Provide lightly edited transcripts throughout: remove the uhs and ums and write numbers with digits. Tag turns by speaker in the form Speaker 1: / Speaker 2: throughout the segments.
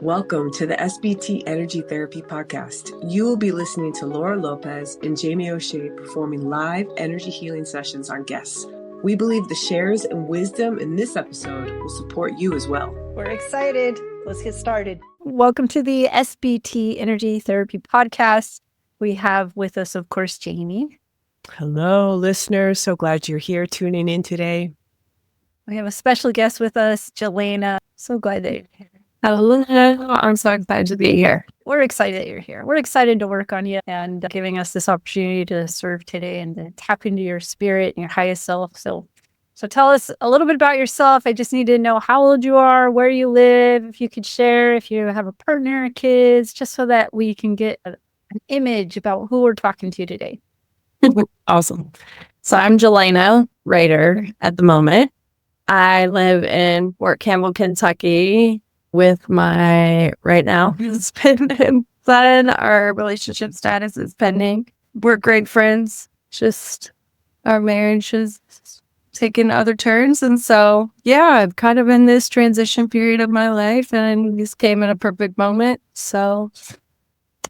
Speaker 1: Welcome to the SBT Energy Therapy podcast. You will be listening to Laura Lopez and Jamie O'Shea performing live energy healing sessions on guests. We believe the shares and wisdom in this episode will support you as well.
Speaker 2: We're excited. Let's get started. Welcome to the SBT Energy Therapy podcast. We have with us, of course, Jamie.
Speaker 1: Hello, listeners. So glad you're here tuning in today.
Speaker 2: We have a special guest with us, Jelena. So glad that you're here.
Speaker 3: Hello, I'm so excited to be here.
Speaker 2: We're excited that you're here. We're excited to work on you and giving us this opportunity to serve today and to tap into your spirit and your highest self. So tell us a little bit about yourself. I just need to know how old you are, where you live, if you could share, if you have a partner, kids, just so that we can get an image about who we're talking to today.
Speaker 3: Awesome. So I'm Jelena, writer at the moment. I live in Fort Campbell, Kentucky with my right now husband and son. Our relationship status is pending. We're great friends. Just our marriage has taken other turns. And so, yeah, I'm kind of in this transition period of my life and this came at a perfect moment. So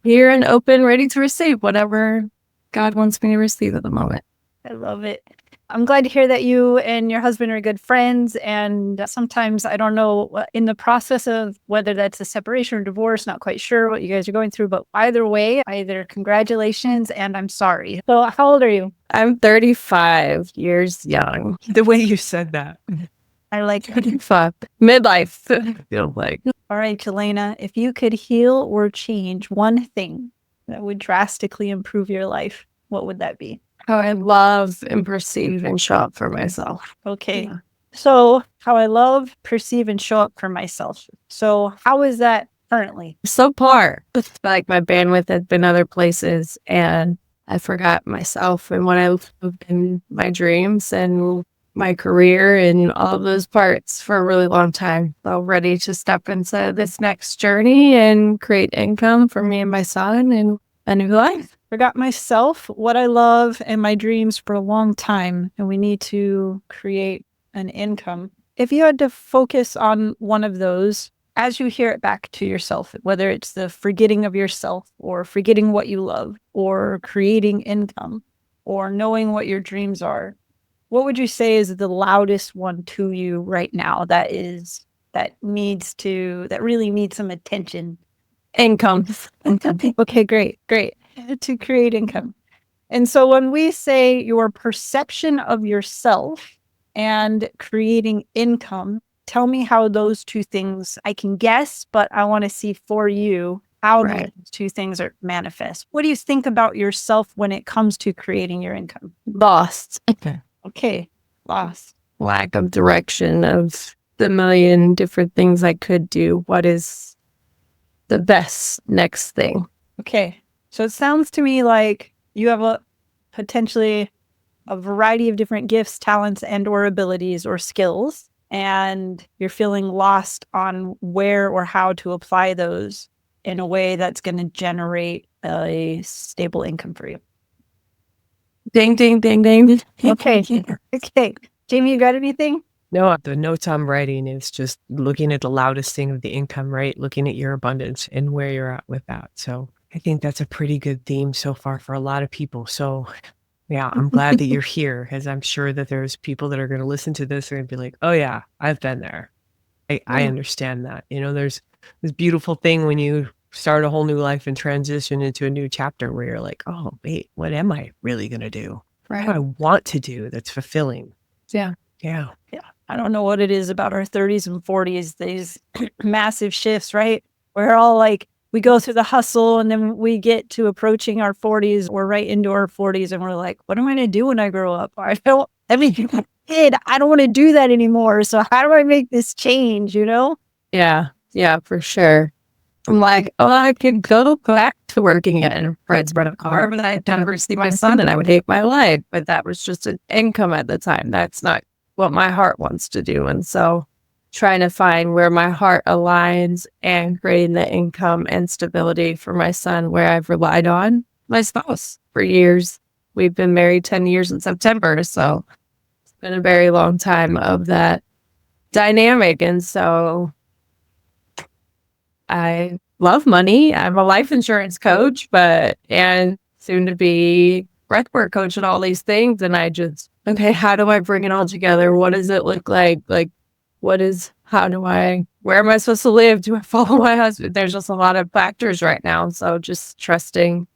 Speaker 3: here and open, ready to receive whatever God wants me to receive at the moment.
Speaker 2: I love it. I'm glad to hear that you and your husband are good friends. And sometimes I don't know in the process of whether that's a separation or divorce, not quite sure what you guys are going through. But either way, either congratulations and I'm sorry. So how old are you?
Speaker 3: I'm 35 years young.
Speaker 1: The way you said that.
Speaker 2: I like
Speaker 3: 35. Midlife. I feel like.
Speaker 2: All right, Jelena, if you could heal or change one thing that would drastically improve your life, what would that be?
Speaker 3: How I love and perceive and show up for myself.
Speaker 2: Okay. Yeah. So how I love, perceive, and show up for myself. So how is that currently?
Speaker 3: So far, like my bandwidth has been other places and I forgot myself and what I loved in my dreams and my career and all of those parts for a really long time. So ready to step into this next journey and create income for me and my son and a new life.
Speaker 2: Forgot myself, what I love, and my dreams for a long time. And we need to create an income. If you had to focus on one of those, as you hear it back to yourself, whether it's the forgetting of yourself or forgetting what you love or creating income or knowing what your dreams are, what would you say is the loudest one to you right now that really needs some attention?
Speaker 3: Income.
Speaker 2: Okay, great. To create income. And so when we say your perception of yourself and creating income, tell me how those two things, I can guess, but I want to see for you how those two things are manifest. What do you think about yourself when it comes to creating your income?
Speaker 3: Lost.
Speaker 2: Okay. Lost.
Speaker 3: Lack of direction of the million different things I could do. What is the best next thing?
Speaker 2: Okay. So it sounds to me like you have potentially a variety of different gifts, talents, and or abilities or skills, and you're feeling lost on where or how to apply those in a way that's going to generate a stable income for you.
Speaker 3: Ding, ding, ding, ding.
Speaker 2: Okay. Jamie, you got anything?
Speaker 1: No, the notes I'm writing is just looking at the loudest thing of the income, right? Looking at your abundance and where you're at with that. So I think that's a pretty good theme so far for a lot of people. So yeah, I'm glad that you're here because I'm sure that there's people that are going to listen to this and be like, oh yeah, I've been there. I understand that. You know, there's this beautiful thing when you start a whole new life and transition into a new chapter where you're like, oh, wait, what am I really going to do? What do I want to do that's fulfilling?
Speaker 3: Yeah.
Speaker 2: I don't know what it is about our 30s and 40s, these massive shifts, right? We're all like, we go through the hustle and then we get to approaching our 40s. We're right into our 40s and we're like, what am I going to do when I grow up? I don't want to do that anymore. So how do I make this change, you know?
Speaker 3: Yeah, for sure. I'm like, oh, I could go back to working in Fred's rent a car, but I'd never see my son and I would hate my life. But that was just an income at the time. That's not what my heart wants to do. And so trying to find where my heart aligns and creating the income and stability for my son where I've relied on my spouse for years. We've been married 10 years in September. So it's been a very long time of that dynamic. And so I love money. I'm a life insurance coach, and soon to be breathwork coach and all these things. And I just, okay, how do I bring it all together? What does it look like? Like, where am I supposed to live? Do I follow my husband? There's just a lot of factors right now. So just trusting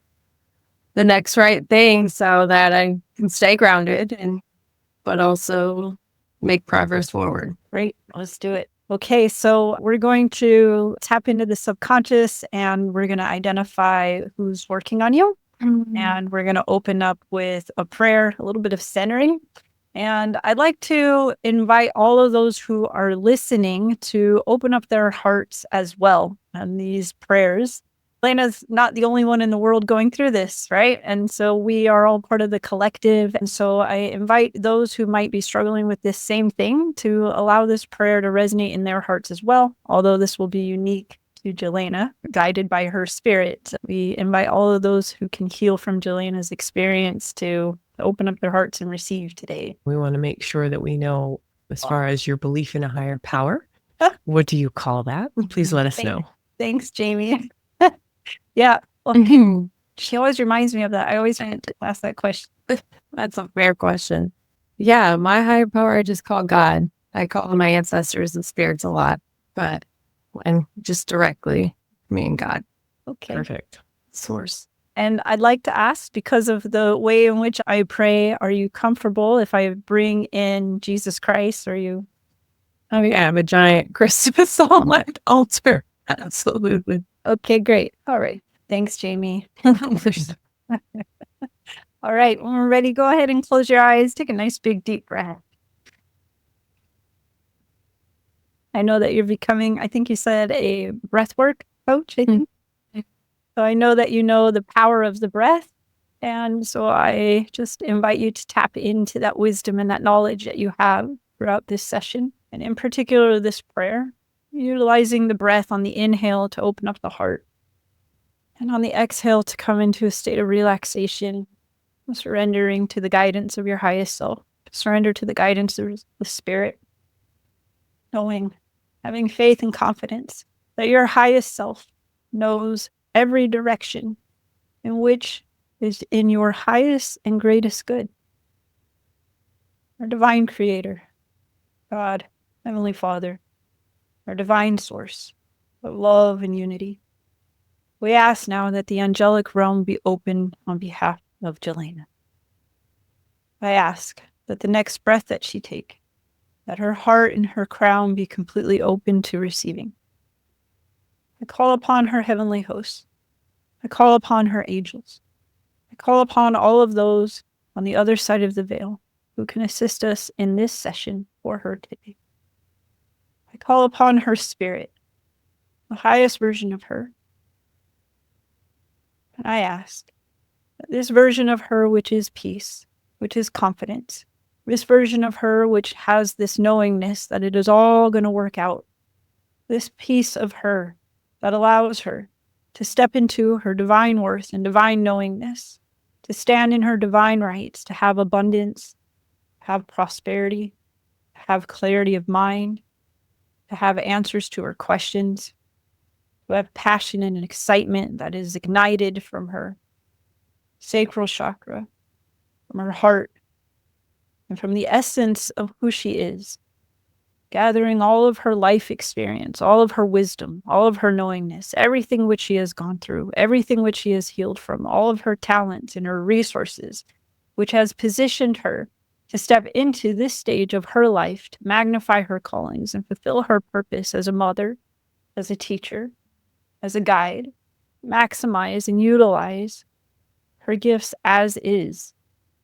Speaker 3: the next right thing so that I can stay grounded but also make progress forward.
Speaker 2: Great. Let's do it. Okay, so we're going to tap into the subconscious and we're going to identify who's working on you. And we're going to open up with a prayer, a little bit of centering. And I'd like to invite all of those who are listening to open up their hearts as well on these prayers. Lena's not the only one in the world going through this, right? And so we are all part of the collective. And so I invite those who might be struggling with this same thing to allow this prayer to resonate in their hearts as well, although this will be unique to Jelena, guided by her spirit. We invite all of those who can heal from Jelena's experience to open up their hearts and receive today.
Speaker 1: We want to make sure that we know, as far as your belief in a higher power, what do you call that? Please let us know.
Speaker 2: Thanks, Jamie. Yeah. Well, she always reminds me of that. I always want to ask that question.
Speaker 3: That's a fair question. Yeah, my higher power I just call God. I call my ancestors and spirits a lot, and just directly me and God.
Speaker 2: Okay.
Speaker 1: Perfect.
Speaker 3: Source.
Speaker 2: And I'd like to ask, because of the way in which I pray, are you comfortable if I bring in Jesus Christ? Are you?
Speaker 3: Oh yeah, I'm a giant Christmas on my altar. Absolutely.
Speaker 2: Okay, great. All right. Thanks, Jamie. All right. When we're ready, go ahead and close your eyes. Take a nice big deep breath. I know that you're becoming, I think you said, a breathwork coach, I think. So I know that you know the power of the breath. And so I just invite you to tap into that wisdom and that knowledge that you have throughout this session. And in particular, this prayer, utilizing the breath on the inhale to open up the heart. And on the exhale to come into a state of relaxation, surrendering to the guidance of your highest self. Surrender to the guidance of the spirit. Knowing, having faith and confidence that your highest self knows every direction in which is in your highest and greatest good. Our divine creator, God, Heavenly Father, our divine source of love and unity. We ask now that the angelic realm be open on behalf of Jelena. I ask that the next breath that she take, that her heart and her crown be completely open to receiving. I call upon her heavenly hosts. I call upon her angels. I call upon all of those on the other side of the veil who can assist us in this session for her today. I call upon her spirit, the highest version of her. And I ask that this version of her which is peace, which is confidence, this version of her which has this knowingness that it is all going to work out, this piece of her that allows her to step into her divine worth and divine knowingness, to stand in her divine rights, to have abundance, have prosperity, have clarity of mind, to have answers to her questions, to have passion and excitement that is ignited from her sacral chakra, from her heart, and from the essence of who she is, gathering all of her life experience, all of her wisdom, all of her knowingness, everything which she has gone through, everything which she has healed from, all of her talents and her resources, which has positioned her to step into this stage of her life, to magnify her callings and fulfill her purpose as a mother, as a teacher, as a guide, maximize and utilize her gifts as is.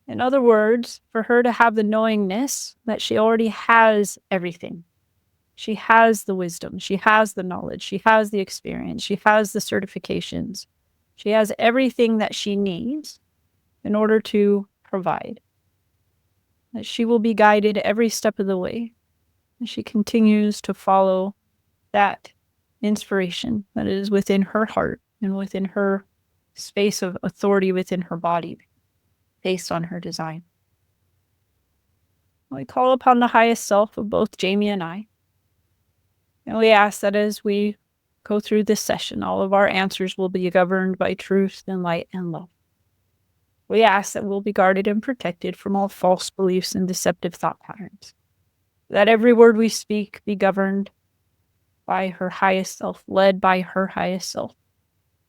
Speaker 2: In other words, for her to have the knowingness that she already has everything. She has the wisdom, she has the knowledge, she has the experience, she has the certifications. She has everything that she needs in order to provide. That she will be guided every step of the way. And she continues to follow that inspiration that is within her heart and within her space of authority within her body, based on her design. We call upon the highest self of both Jamie and I. And we ask that as we go through this session, all of our answers will be governed by truth and light and love. We ask that we'll be guarded and protected from all false beliefs and deceptive thought patterns. That every word we speak be governed by her highest self, led by her highest self.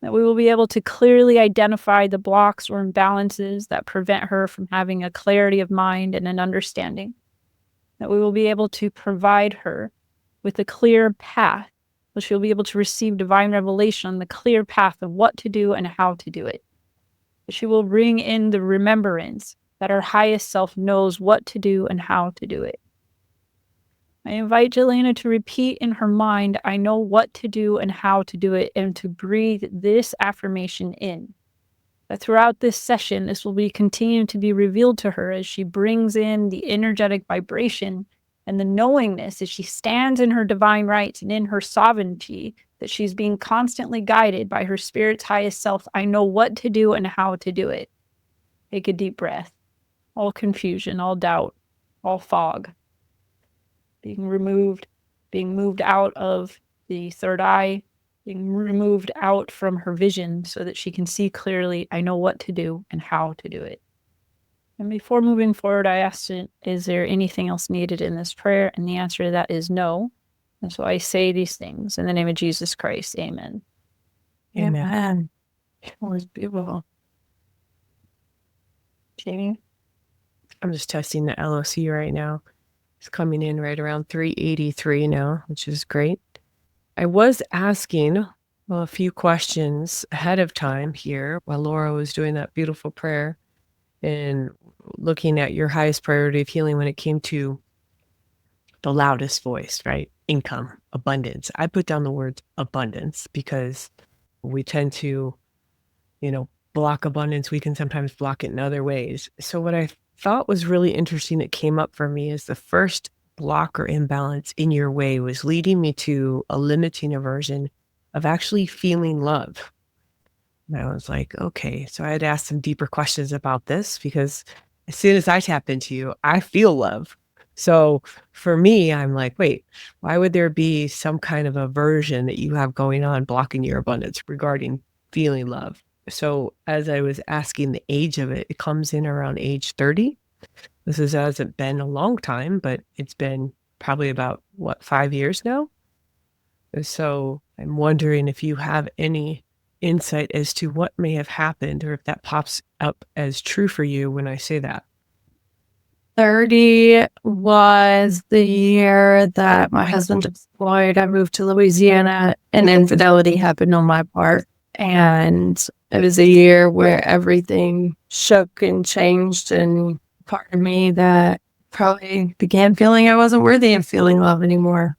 Speaker 2: That we will be able to clearly identify the blocks or imbalances that prevent her from having a clarity of mind and an understanding. That we will be able to provide her with a clear path, so she'll be able to receive divine revelation on the clear path of what to do and how to do it. She will bring in the remembrance that her highest self knows what to do and how to do it. I invite Jelena to repeat in her mind, I know what to do and how to do it, and to breathe this affirmation in. That throughout this session, this will be continuing to be revealed to her as she brings in the energetic vibration and the knowingness as she stands in her divine rights and in her sovereignty, that she's being constantly guided by her spirit's highest self. I know what to do and how to do it. Take a deep breath. All confusion, all doubt, all fog being removed, being moved out of the third eye, being removed out from her vision so that she can see clearly, I know what to do and how to do it. And before moving forward, I asked, is there anything else needed in this prayer? And the answer to that is no. And so I say these things in the name of Jesus Christ. Amen.
Speaker 3: Amen. It was beautiful.
Speaker 2: Jamie?
Speaker 1: I'm just testing the LOC right now. It's coming in right around 383 now, which is great. I was asking a few questions ahead of time here while Laura was doing that beautiful prayer and looking at your highest priority of healing when it came to the loudest voice, right? Income, abundance. I put down the word abundance because we tend to, block abundance. We can sometimes block it in other ways. So what I thought was really interesting that came up for me is the first block or imbalance in your way was leading me to a limiting aversion of actually feeling love. And I was like, okay, so I had asked some deeper questions about this because as soon as I tap into you, I feel love. So for me, I'm like, wait, why would there be some kind of aversion that you have going on blocking your abundance regarding feeling love? So as I was asking the age of it, it comes in around age 30. Hasn't been a long time, but it's been probably about 5 years now. So I'm wondering if you have any insight as to what may have happened or if that pops up as true for you when I say that.
Speaker 3: 30 was the year that my husband deployed. I moved to Louisiana and infidelity happened on my part. And it was a year where everything shook and changed, and part of me that probably began feeling I wasn't worthy of feeling love anymore.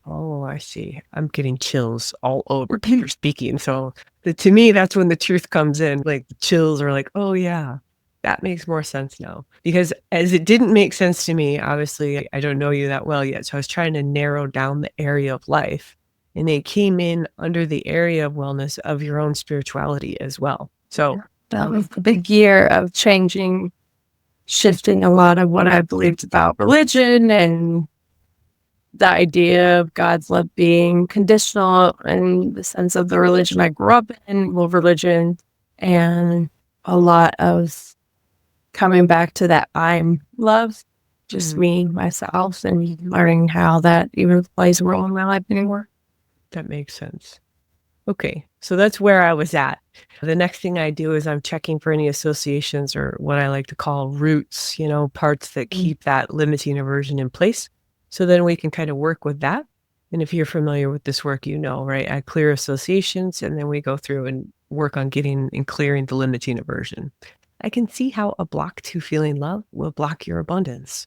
Speaker 1: Oh, I see. I'm getting chills all over you're speaking. So to me, that's when the truth comes in. Like the chills are like, oh yeah, that makes more sense now. Because as it didn't make sense to me, obviously, I don't know you that well yet. So I was trying to narrow down the area of life. And they came in under the area of wellness of your own spirituality as well. So
Speaker 3: that was a big year of changing, shifting a lot of what I believed about religion and the idea of God's love being conditional and the sense of the religion I grew up in, world religion, and a lot of coming back to that I'm love, just me, myself, and learning how that even plays a role in my life anymore.
Speaker 1: That makes sense. Okay, so that's where I was at. The next thing I do is I'm checking for any associations or what I like to call roots, parts that keep that limiting aversion in place. So then we can kind of work with that. And if you're familiar with this work, right? I clear associations and then we go through and work on getting and clearing the limiting aversion. I can see how a block to feeling love will block your abundance,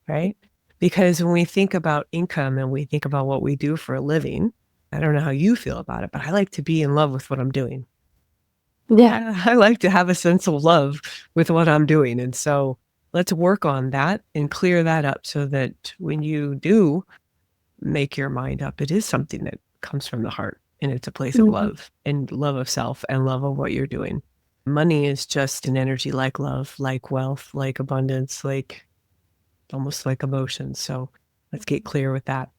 Speaker 1: right? Because when we think about income and we think about what we do for a living, I don't know how you feel about it, but I like to be in love with what I'm doing.
Speaker 3: Yeah.
Speaker 1: I like to have a sense of love with what I'm doing. And so let's work on that and clear that up so that when you do make your mind up, it is something that comes from the heart and it's a place of love and love of self and love of what you're doing. Money is just an energy like love, like wealth, like abundance, like almost like emotions. So let's get clear with that.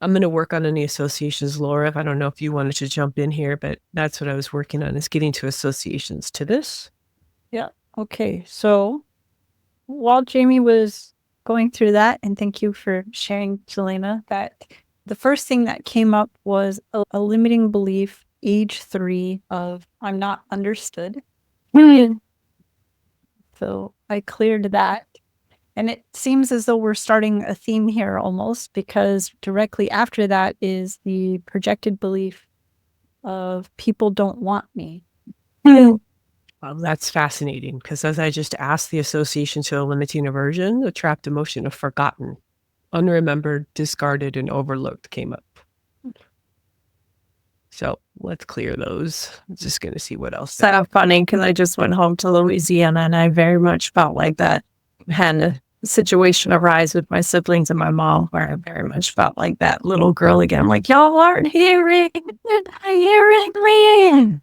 Speaker 1: I'm going to work on any associations, Laura. I don't know if you wanted to jump in here, but that's what I was working on, is getting to associations to this.
Speaker 2: Yeah. Okay. So while Jamie was going through that, and thank you for sharing, Jelena, that the first thing that came up was a limiting belief, age 3, of I'm not understood. So I cleared that. And it seems as though we're starting a theme here almost, because directly after that is the projected belief of people don't want me.
Speaker 1: Well, that's fascinating, because as I just asked the association to a limiting aversion, the trapped emotion of forgotten, unremembered, discarded, and overlooked came up. So let's clear those. I'm just going to see what else.
Speaker 3: So funny, because I just went home to Louisiana and I very much felt like that. Had a situation arise with my siblings and my mom where I very much felt like that little girl again. I'm like, y'all aren't hearing me.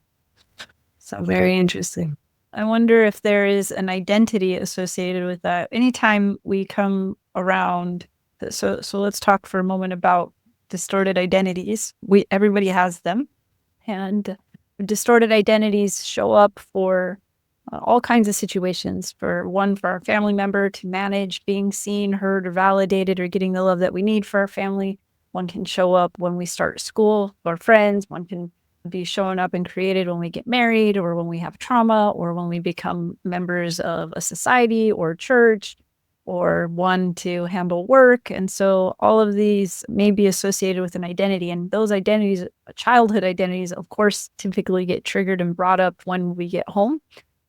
Speaker 3: So very interesting.
Speaker 2: I wonder if there is an identity associated with that. Anytime we come around, so let's talk for a moment about distorted identities. Everybody has them, and distorted identities show up for all kinds of situations. For our family member to manage being seen, heard, or validated, or getting the love that we need for our family. One can show up when we start school, or friends. One can be showing up and created when we get married, or when we have trauma, or when we become members of a society or church, or one to handle work. And so all of these may be associated with an identity. And those identities, childhood identities, of course, typically get triggered and brought up when we get home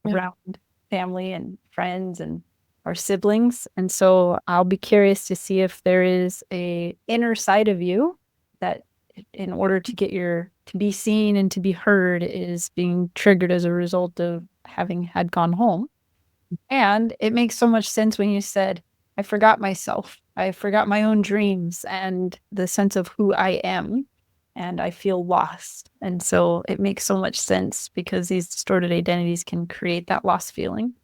Speaker 2: around family and friends and our siblings. And so I'll be curious to see if there is a inner side of you that, in order to to be seen and to be heard, is being triggered as a result of having had gone home. And it makes so much sense when you said, I forgot myself. I forgot my own dreams and the sense of who I am, and I feel lost. And so it makes so much sense, because these distorted identities can create that lost feeling.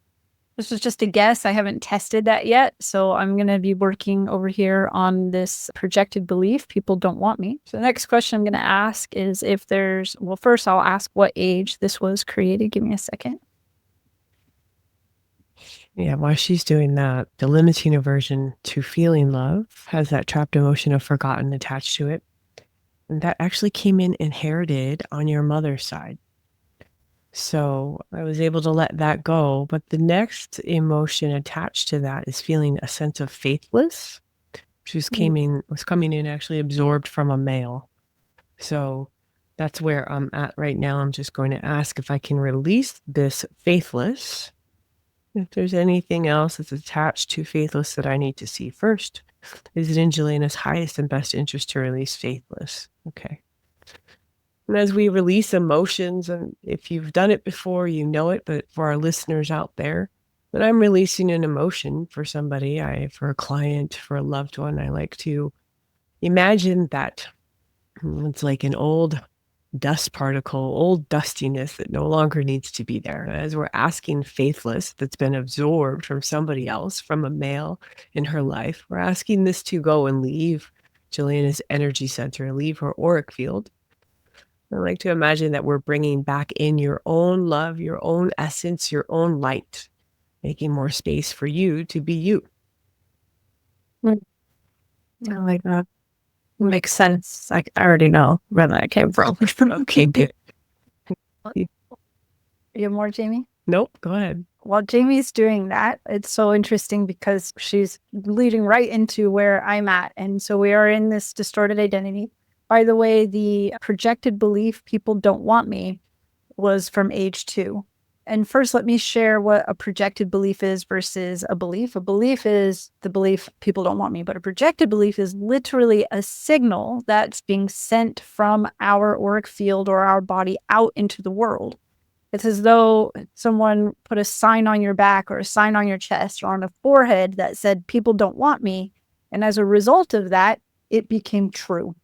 Speaker 2: This was just a guess. I haven't tested that yet. So I'm going to be working over here on this projected belief, people don't want me. So the next question I'm going to ask is if there's, well, first I'll ask what age this was created. Give me a second.
Speaker 1: Yeah, while she's doing that, the limiting aversion to feeling love has that trapped emotion of forgotten attached to it. And that actually came in inherited on your mother's side. So I was able to let that go. But the next emotion attached to that is feeling a sense of faithless, which was coming in actually absorbed from a male. So that's where I'm at right now. I'm just going to ask if I can release this faithless. If there's anything else that's attached to faithless that I need to see first. Is it in Jelena's highest and best interest to release faithless? Okay. And as we release emotions, and if you've done it before, you know it, but for our listeners out there, when I'm releasing an emotion for somebody, for a client, for a loved one, I like to imagine that it's like an old dust particle, old dustiness that no longer needs to be there. As we're asking faithless that's been absorbed from somebody else, from a male in her life, we're asking this to go and leave Jelena's energy center, leave her auric field. I like to imagine that we're bringing back in your own love, your own essence, your own light, making more space for you to be you.
Speaker 3: I like that. Makes sense. I already know where that came from.
Speaker 1: Okay, good.
Speaker 2: You have more, Jamie?
Speaker 1: Nope, go ahead.
Speaker 2: While Jamie's doing that, it's so interesting because she's leading right into where I'm at. And so we are in this distorted identity. By the way, the projected belief, people don't want me, was from age 2. And first, let me share what a projected belief is versus a belief. A belief is the belief people don't want me, but a projected belief is literally a signal that's being sent from our auric field or our body out into the world. It's as though someone put a sign on your back or a sign on your chest or on a forehead that said, people don't want me. And as a result of that, it became true.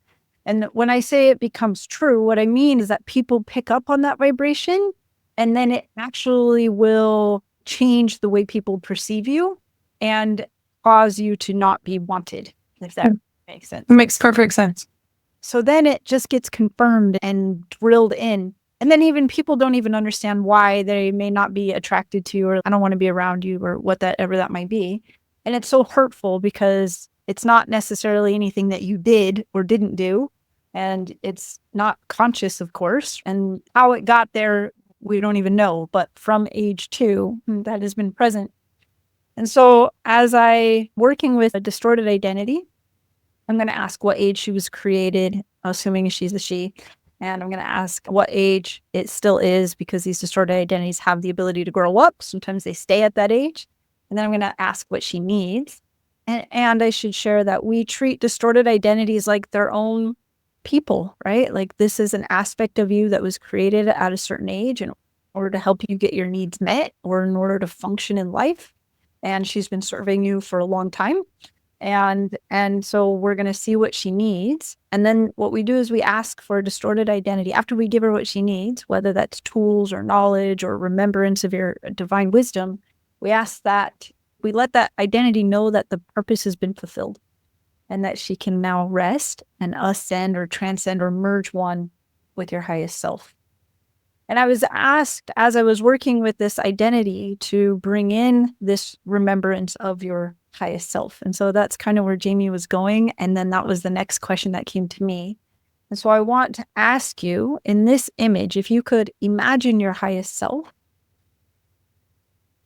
Speaker 2: And when I say it becomes true, what I mean is that people pick up on that vibration, and then it actually will change the way people perceive you and cause you to not be wanted, if that Makes sense.
Speaker 3: It makes perfect sense.
Speaker 2: So then it just gets confirmed and drilled in. And then even people don't even understand why they may not be attracted to you, or I don't want to be around you, or whatever that might be. And it's so hurtful because it's not necessarily anything that you did or didn't do. And it's not conscious, of course. And how it got there, we don't even know. But from age 2, that has been present. And so as I working with a distorted identity, I'm going to ask what age she was created, assuming she's a she. And I'm going to ask what age it still is, because these distorted identities have the ability to grow up. Sometimes they stay at that age. And then I'm going to ask what she needs. And I should share that we treat distorted identities like their own people, right? Like this is an aspect of you that was created at a certain age in order to help you get your needs met or in order to function in life. And she's been serving you for a long time. And so we're going to see what she needs. And then what we do is we ask for a distorted identity after we give her what she needs, whether that's tools or knowledge or remembrance of your divine wisdom. We ask that we let that identity know that the purpose has been fulfilled and that she can now rest and ascend or transcend or merge one with your highest self. And I was asked as I was working with this identity to bring in this remembrance of your highest self. And so that's kind of where Jamie was going. And then that was the next question that came to me. And so I want to ask you in this image, if you could imagine your highest self,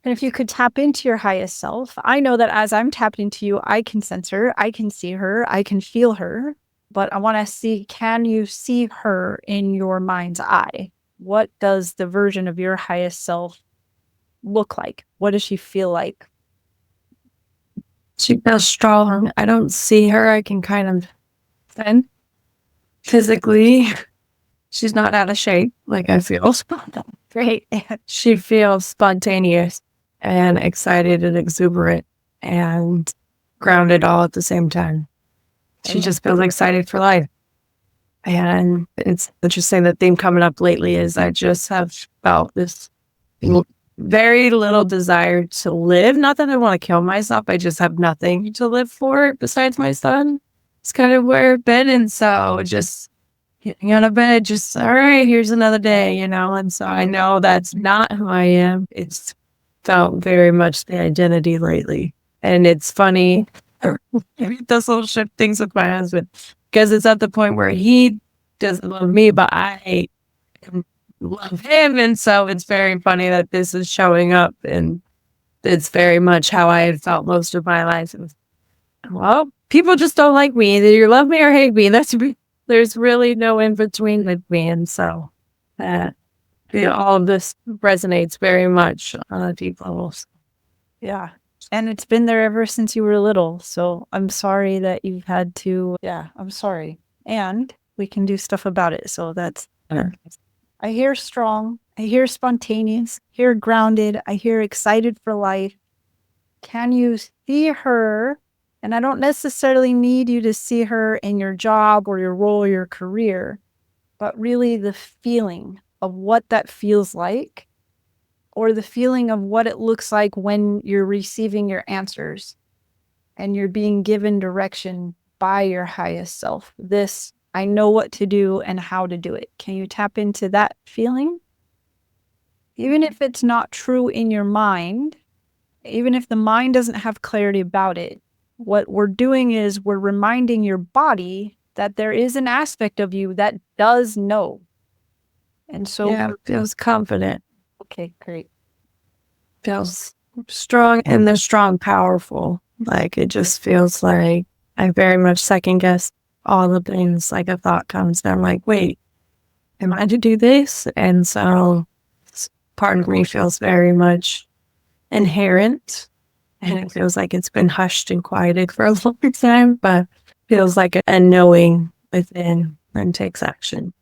Speaker 2: and if you could tap into your highest self. I know that as I'm tapped into you, I can sense her, I can see her, I can feel her, but I want to see, can you see her in your mind's eye? What does the version of your highest self look like? What does she feel like?
Speaker 3: She feels strong. I don't see her. I can kind of then physically, she's not out of shape. Like I feel.
Speaker 2: Great.
Speaker 3: She feels spontaneous and excited and exuberant and grounded all at the same time. She just feels excited for life. And it's interesting, the theme coming up lately is I just have felt this very little desire to live. Not that I want to kill myself. I just have nothing to live for besides my son. It's kind of where I've been. And so just getting out of bed, just, all right, here's another day, And so I know that's not who I am. It's felt very much the identity lately. And it's funny, maybe those little shift things with my husband, because it's at the point where he doesn't love me, but I love him. And so it's very funny that this is showing up, and it's very much how I had felt most of my life. Well, people just don't like me. Either you love me or hate me. There's really no in between with me. And so all of this resonates very much on a deep level.
Speaker 2: Yeah. And it's been there ever since you were little. So I'm sorry that you've had to, I'm sorry. And we can do stuff about it. So that's, I hear strong, I hear spontaneous, I hear grounded, I hear excited for life. Can you see her? And I don't necessarily need you to see her in your job or your role or your career, but really the feeling of what that feels like, or the feeling of what it looks like when you're receiving your answers and you're being given direction by your highest self. This, I know what to do and how to do it. Can you tap into that feeling? Even if it's not true in your mind, even if the mind doesn't have clarity about it, what we're doing is we're reminding your body that there is an aspect of you that does know. And so
Speaker 3: it feels confident.
Speaker 2: Okay, great.
Speaker 3: Feels strong, and they're strong, powerful. Like it just feels like I very much second guess all the things. Like a thought comes and I'm like, wait, am I to do this? And so part of me feels very much inherent, and it feels like it's been hushed and quieted for a long time, but feels like a knowing within and takes action.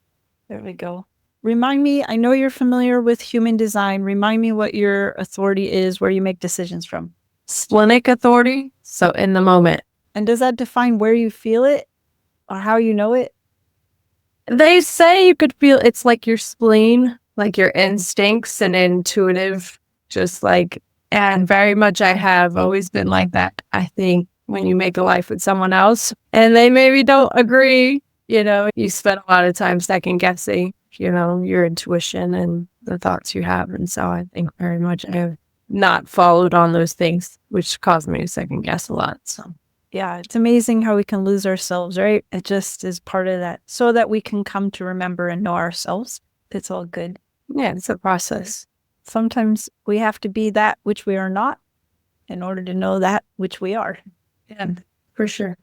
Speaker 2: There we go. Remind me, I know you're familiar with human design. Remind me what your authority is, where you make decisions from.
Speaker 3: Splenic authority. So in the moment.
Speaker 2: And does that define where you feel it or how you know it?
Speaker 3: They say you could feel it's like your spleen, like your instincts and intuitive, just like, and very much I have always been like that. I think when you make a life with someone else and they maybe don't agree. You spend a lot of time second guessing, your intuition and the thoughts you have. And so I think very much I have not followed on those things, which caused me to second guess a lot. So
Speaker 2: yeah, it's amazing how we can lose ourselves, right? It just is part of that so that we can come to remember and know ourselves. It's all good.
Speaker 3: yeah, it's a process.
Speaker 2: Sometimes we have to be that which we are not in order to know that which we are.
Speaker 3: Yeah, for sure.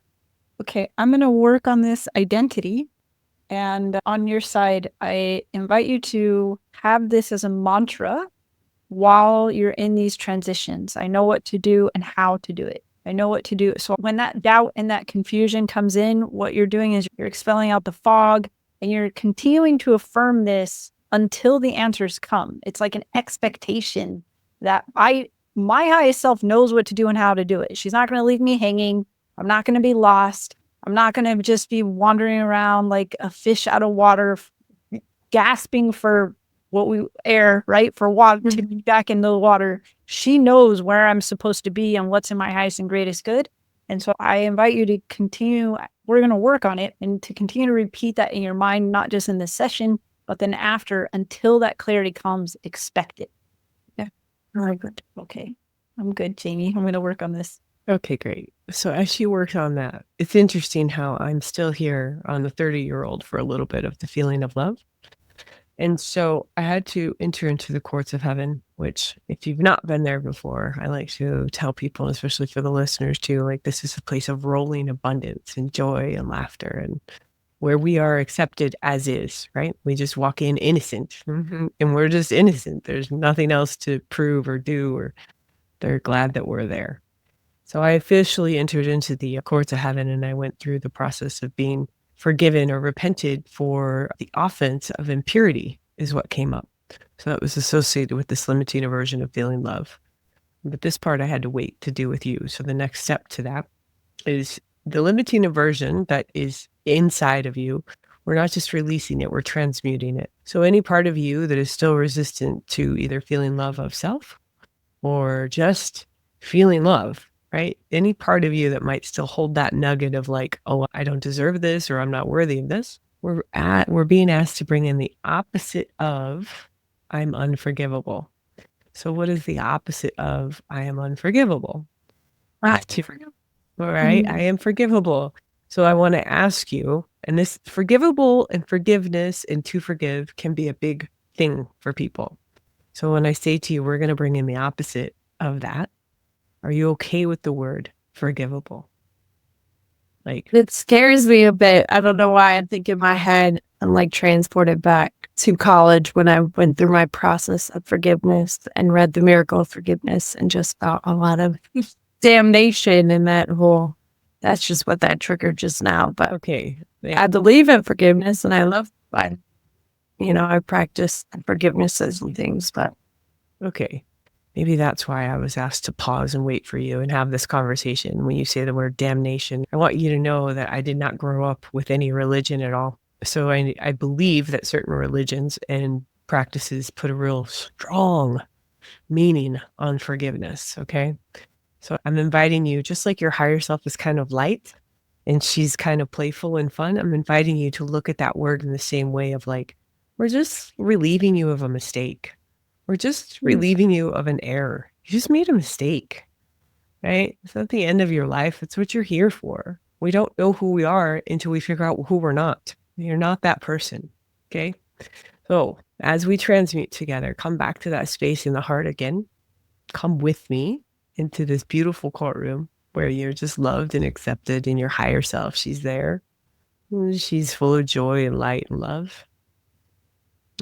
Speaker 2: Okay, I'm going to work on this identity. And on your side, I invite you to have this as a mantra while you're in these transitions. I know what to do and how to do it. I know what to do. So when that doubt and that confusion comes in, what you're doing is you're expelling out the fog and you're continuing to affirm this until the answers come. It's like an expectation that my highest self knows what to do and how to do it. She's not going to leave me hanging. I'm not going to be lost. I'm not going to just be wandering around like a fish out of water, gasping for air, right? For water to be back in the water. She knows where I'm supposed to be and what's in my highest and greatest good. And so I invite you to continue. We're going to work on it and to continue to repeat that in your mind, not just in this session, but then after, until that clarity comes. Expect it.
Speaker 3: Yeah. Very good.
Speaker 2: Okay. I'm good, Jamie. I'm going to work on this.
Speaker 1: Okay, great. So as she works on that, it's interesting how I'm still here on the 30-year-old for a little bit of the feeling of love. And so I had to enter into the courts of heaven, which if you've not been there before, I like to tell people, especially for the listeners too, like this is a place of rolling abundance and joy and laughter and where we are accepted as is, right? We just walk in innocent and we're just innocent. There's nothing else to prove or do, or they're glad that we're there. So I officially entered into the courts of heaven and I went through the process of being forgiven or repented for the offense of impurity is what came up. So that was associated with this limiting aversion of feeling love. But this part I had to wait to do with you. So the next step to that is the limiting aversion that is inside of you. We're not just releasing it, we're transmuting it. So any part of you that is still resistant to either feeling love of self or just feeling love, right? Any part of you that might still hold that nugget of like, oh, I don't deserve this or I'm not worthy of this. We're being asked to bring in the opposite of I'm unforgivable. So what is the opposite of I am unforgivable? All right. I am forgivable. So I want to ask you, and this forgivable and forgiveness and to forgive can be a big thing for people. So when I say to you, we're going to bring in the opposite of that. Are you okay with the word forgivable? Like,
Speaker 3: it scares me a bit. I don't know why. I think in my head, I'm like transported back to college when I went through my process of forgiveness and read The Miracle of Forgiveness and just felt a lot of damnation in that whole, that's just what that triggered just now. But
Speaker 1: okay.
Speaker 3: I believe in forgiveness and I practice forgiveness and things, but
Speaker 1: okay. Maybe that's why I was asked to pause and wait for you and have this conversation. When you say the word damnation, I want you to know that I did not grow up with any religion at all. So I believe that certain religions and practices put a real strong meaning on forgiveness. Okay. So I'm inviting you, just like your higher self is kind of light and she's kind of playful and fun. I'm inviting you to look at that word in the same way of like, we're just relieving you of a mistake. We're just relieving you of an error. You just made a mistake, right? It's not the end of your life. It's what you're here for. We don't know who we are until we figure out who we're not. You're not that person, okay? So as we transmute together, come back to that space in the heart again. Come with me into this beautiful courtroom where you're just loved and accepted in your higher self. She's there. She's full of joy and light and love.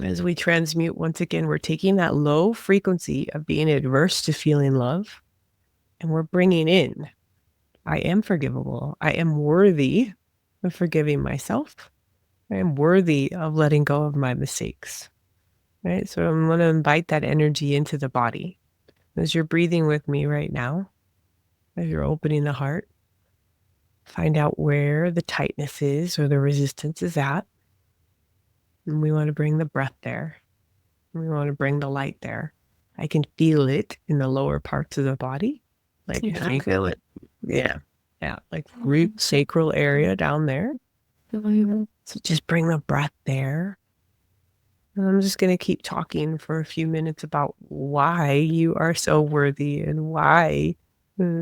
Speaker 1: As we transmute, once again, we're taking that low frequency of being adverse to feeling love, and we're bringing in, I am forgivable. I am worthy of forgiving myself. I am worthy of letting go of my mistakes, right? So I'm going to invite that energy into the body. As you're breathing with me right now, as you're opening the heart, find out where the tightness is or the resistance is at. And we want to bring the breath there. We want to bring the light there. I can feel it in the lower parts of the body. Like
Speaker 3: I feel it.
Speaker 1: Yeah. Yeah, like root sacral area down there. So just bring the breath there. And I'm just going to keep talking for a few minutes about why you are so worthy and why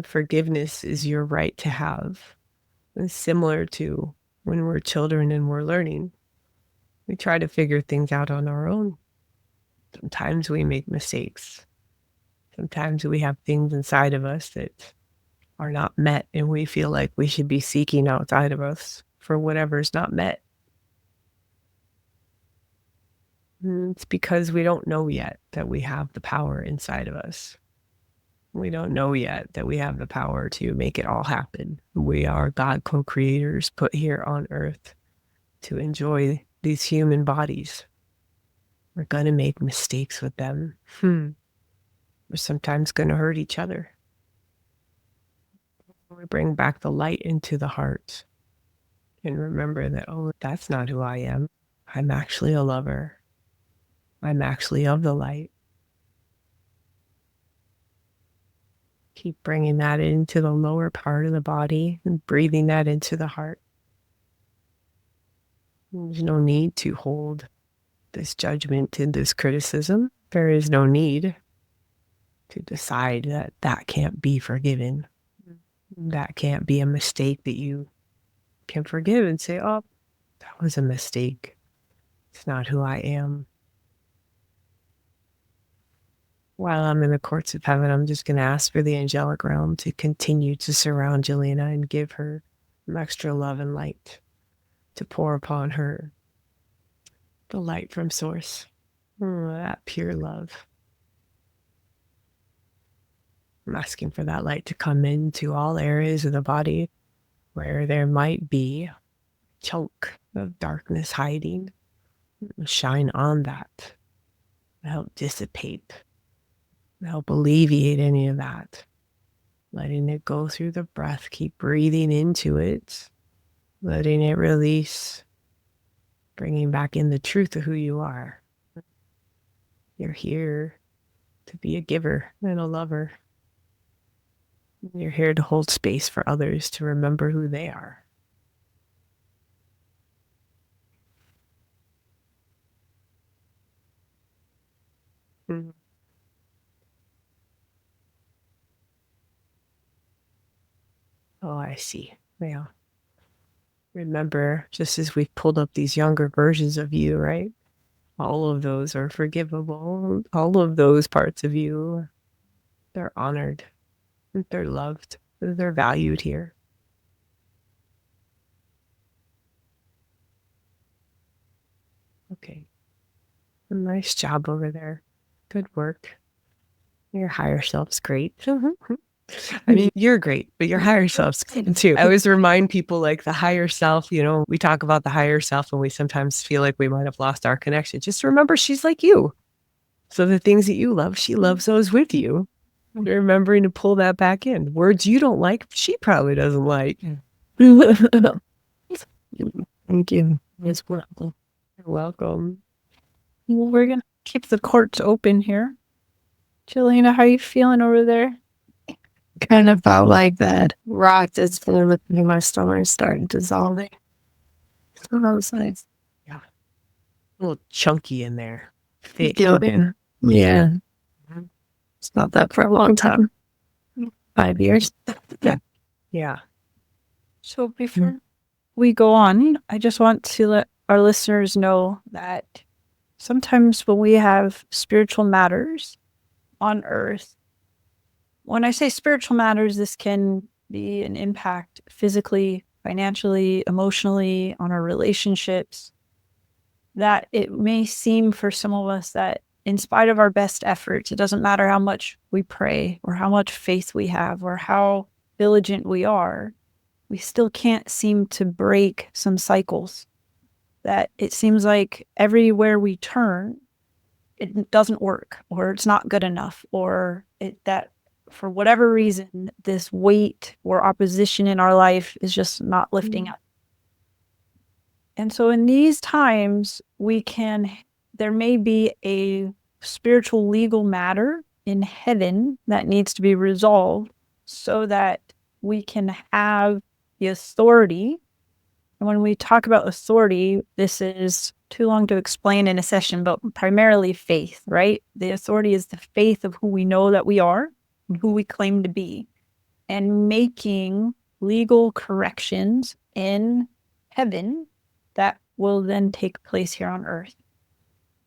Speaker 1: forgiveness is your right to have. It's similar to when we're children and we're learning. We try to figure things out on our own. Sometimes we make mistakes. Sometimes we have things inside of us that are not met, and we feel like we should be seeking outside of us for whatever's not met. It's because we don't know yet that we have the power inside of us. We don't know yet that we have the power to make it all happen. We are God co-creators put here on earth to enjoy these human bodies. We're going to make mistakes with them. We're sometimes going to hurt each other. We bring back the light into the heart and remember that, oh, that's not who I am. I'm actually a lover. I'm actually of the light. Keep bringing that into the lower part of the body and breathing that into the heart. There's no need to hold this judgment and this criticism. There is no need to decide that that can't be forgiven. That can't be a mistake that you can forgive and say, oh, that was a mistake. It's not who I am. While I'm in the courts of heaven, I'm just going to ask for the angelic realm to continue to surround Jelena and give her extra love and light to pour upon her. The light from source, that pure love. I'm asking for that light to come into all areas of the body where there might be a chunk of darkness hiding. Shine on that. Help dissipate. Help alleviate any of that. Letting it go through the breath. Keep breathing into it. Letting it release. Bringing back in the truth of who you are. You're here to be a giver and a lover. You're here to hold space for others to remember who they are. Oh, I see. Yeah. Remember, just as we've pulled up these younger versions of you, right? All of those are forgivable. All of those parts of you, they're honored. They're loved. They're valued here. Okay. Nice job over there. Good work. Your higher self's great. I mean, you're great, but your higher self's good too. I always remind people like the higher self, we talk about the higher self and we sometimes feel like we might have lost our connection. Just remember she's like you. So the things that you love, she loves those with you. Remembering to pull that back in. Words you don't like, she probably doesn't like. Thank you. You're welcome.
Speaker 2: Well, we're going to keep the courts open here. Jelena, how are you feeling over there?
Speaker 3: Kind of felt like that rock that's filling with me, my stomach started dissolving. So that was nice.
Speaker 1: Yeah. A little chunky in there. Thick.
Speaker 3: Yeah. It's not that for a long time. 5 years.
Speaker 1: Yeah.
Speaker 2: So before we go on, I just want to let our listeners know that sometimes when we have spiritual matters on earth, when I say spiritual matters, this can be an impact physically, financially, emotionally on our relationships, that it may seem for some of us that in spite of our best efforts, it doesn't matter how much we pray or how much faith we have or how diligent we are, we still can't seem to break some cycles. That it seems like everywhere we turn, it doesn't work or it's not good enough or that for whatever reason, this weight or opposition in our life is just not lifting up. And so in these times, there may be a spiritual legal matter in heaven that needs to be resolved so that we can have the authority. And when we talk about authority, this is too long to explain in a session, but primarily faith, right? The authority is the faith of who we know that we are and who we claim to be, and making legal corrections in heaven that will then take place here on earth.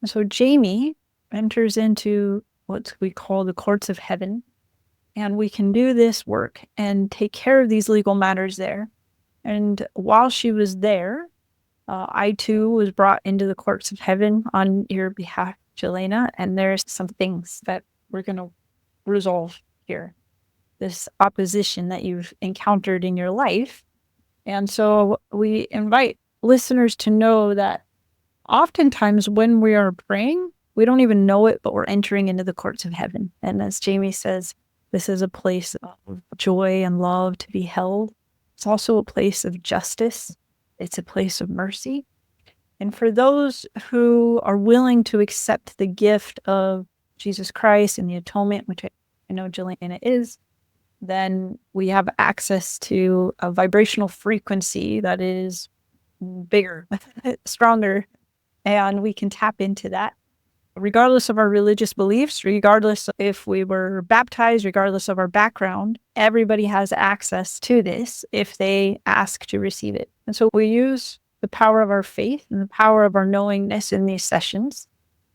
Speaker 2: And so Jamie enters into what we call the courts of heaven, and we can do this work and take care of these legal matters there. And while she was there, I too was brought into the courts of heaven on your behalf, Jelena, and there's some things that we're going to resolve here. This opposition that you've encountered in your life. And so we invite listeners to know that oftentimes when we are praying, we don't even know it, but we're entering into the courts of heaven. And as Jamie says, this is a place of joy and love to be held. It's also a place of justice. It's a place of mercy. And for those who are willing to accept the gift of Jesus Christ and the atonement, which I know Jelena is, then we have access to a vibrational frequency that is bigger, stronger, and we can tap into that. Regardless of our religious beliefs, regardless if we were baptized, regardless of our background, everybody has access to this if they ask to receive it. And so we use the power of our faith and the power of our knowingness in these sessions.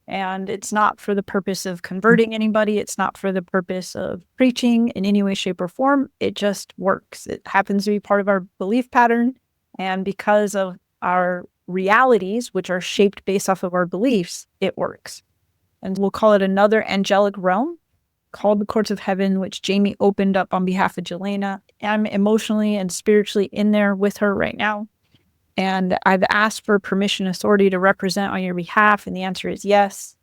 Speaker 2: And it's not for the purpose of converting anybody. It's not for the purpose of preaching in any way, shape, or form. It just works. It happens to be part of our belief pattern. And because of our realities, which are shaped based off of our beliefs, it works. And we'll call it another angelic realm called the courts of heaven, which Jamie opened up on behalf of Jelena. I'm emotionally and spiritually in there with her right now. And I've asked for permission, authority to represent on your behalf. And the answer is yes.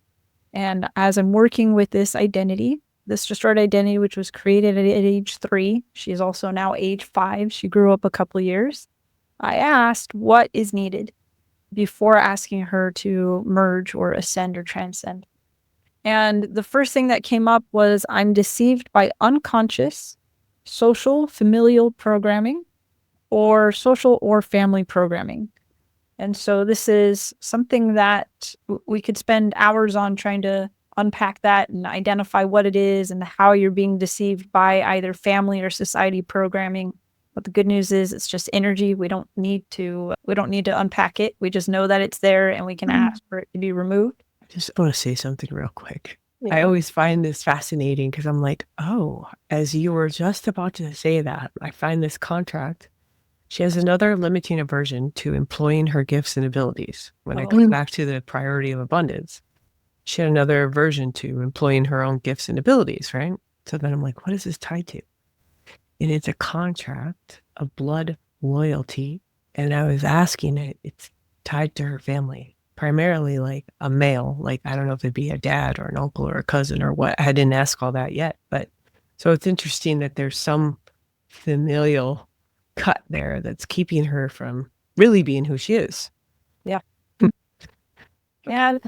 Speaker 2: And as I'm working with this identity, this restored identity, which was created at age 3, she is also now age 5. She grew up a couple years. I asked what is needed before asking her to merge or ascend or transcend. And the first thing that came up was I'm deceived by unconscious, social, familial programming, or social or family programming. And so this is something that we could spend hours on trying to unpack that and identify what it is and how you're being deceived by either family or society programming. But the good news is it's just energy. We don't need to unpack it. We just know that it's there and we can ask for it to be removed.
Speaker 1: I just want to say something real quick.
Speaker 2: Yeah.
Speaker 1: I always find this fascinating because I'm like, oh, as you were just about to say that, I find this contract. She has another limiting aversion to employing her gifts and abilities. When I come back to the priority of abundance, she had another aversion to employing her own gifts and abilities, right? So then I'm like, what is this tied to? And it's a contract of blood loyalty. And I was asking it, it's tied to her family, primarily like a male. Like, I don't know if it'd be a dad or an uncle or a cousin or what. I didn't ask all that yet. But so it's interesting that there's some familial cut there that's keeping her from really being who she is.
Speaker 2: Yeah. And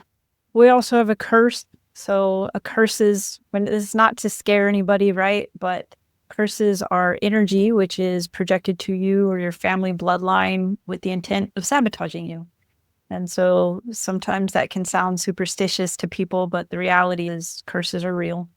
Speaker 2: we also have a curse. So a curse is when it's not to scare anybody, right? But curses are energy, which is projected to you or your family bloodline with the intent of sabotaging you. And so sometimes that can sound superstitious to people, but the reality is curses are real.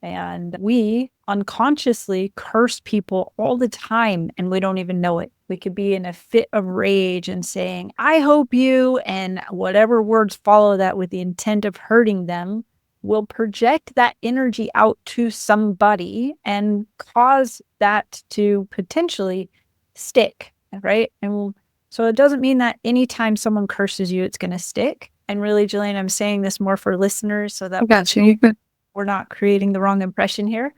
Speaker 2: And we unconsciously curse people all the time and we don't even know it. We could be in a fit of rage and saying, I hope you, and whatever words follow that with the intent of hurting them will project that energy out to somebody and cause that to potentially stick, right? And so it doesn't mean that anytime someone curses you, it's going to stick. And really, Jillian, I'm saying this more for listeners so that we're not creating the wrong impression here.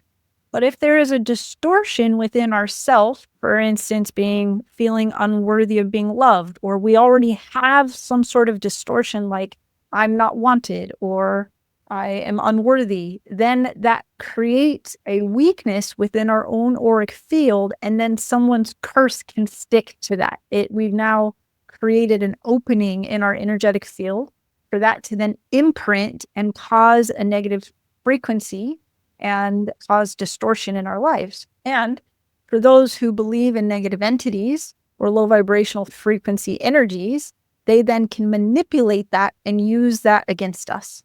Speaker 2: But if there is a distortion within ourself, for instance, feeling unworthy of being loved, or we already have some sort of distortion like I'm not wanted or I am unworthy, then that creates a weakness within our own auric field, and then someone's curse can stick to that. We've now created an opening in our energetic field for that to then imprint and cause a negative frequency and cause distortion in our lives. And For those who believe in negative entities or low vibrational frequency energies, they then can manipulate that and use that against us.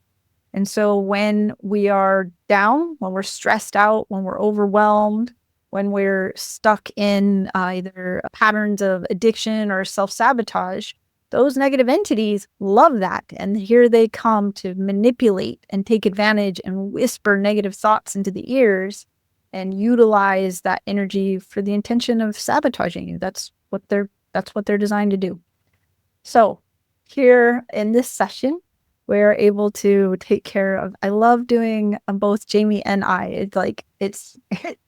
Speaker 2: And so when we are down, when we're stressed out, when we're overwhelmed, when we're stuck in either patterns of addiction or self-sabotage, those negative entities love that. And here they come to manipulate and take advantage and whisper negative thoughts into the ears and utilize that energy for the intention of sabotaging you. That's what they're designed to do. So here in this session, we're able to take care of, I love doing both Jamie and I. It's like, it's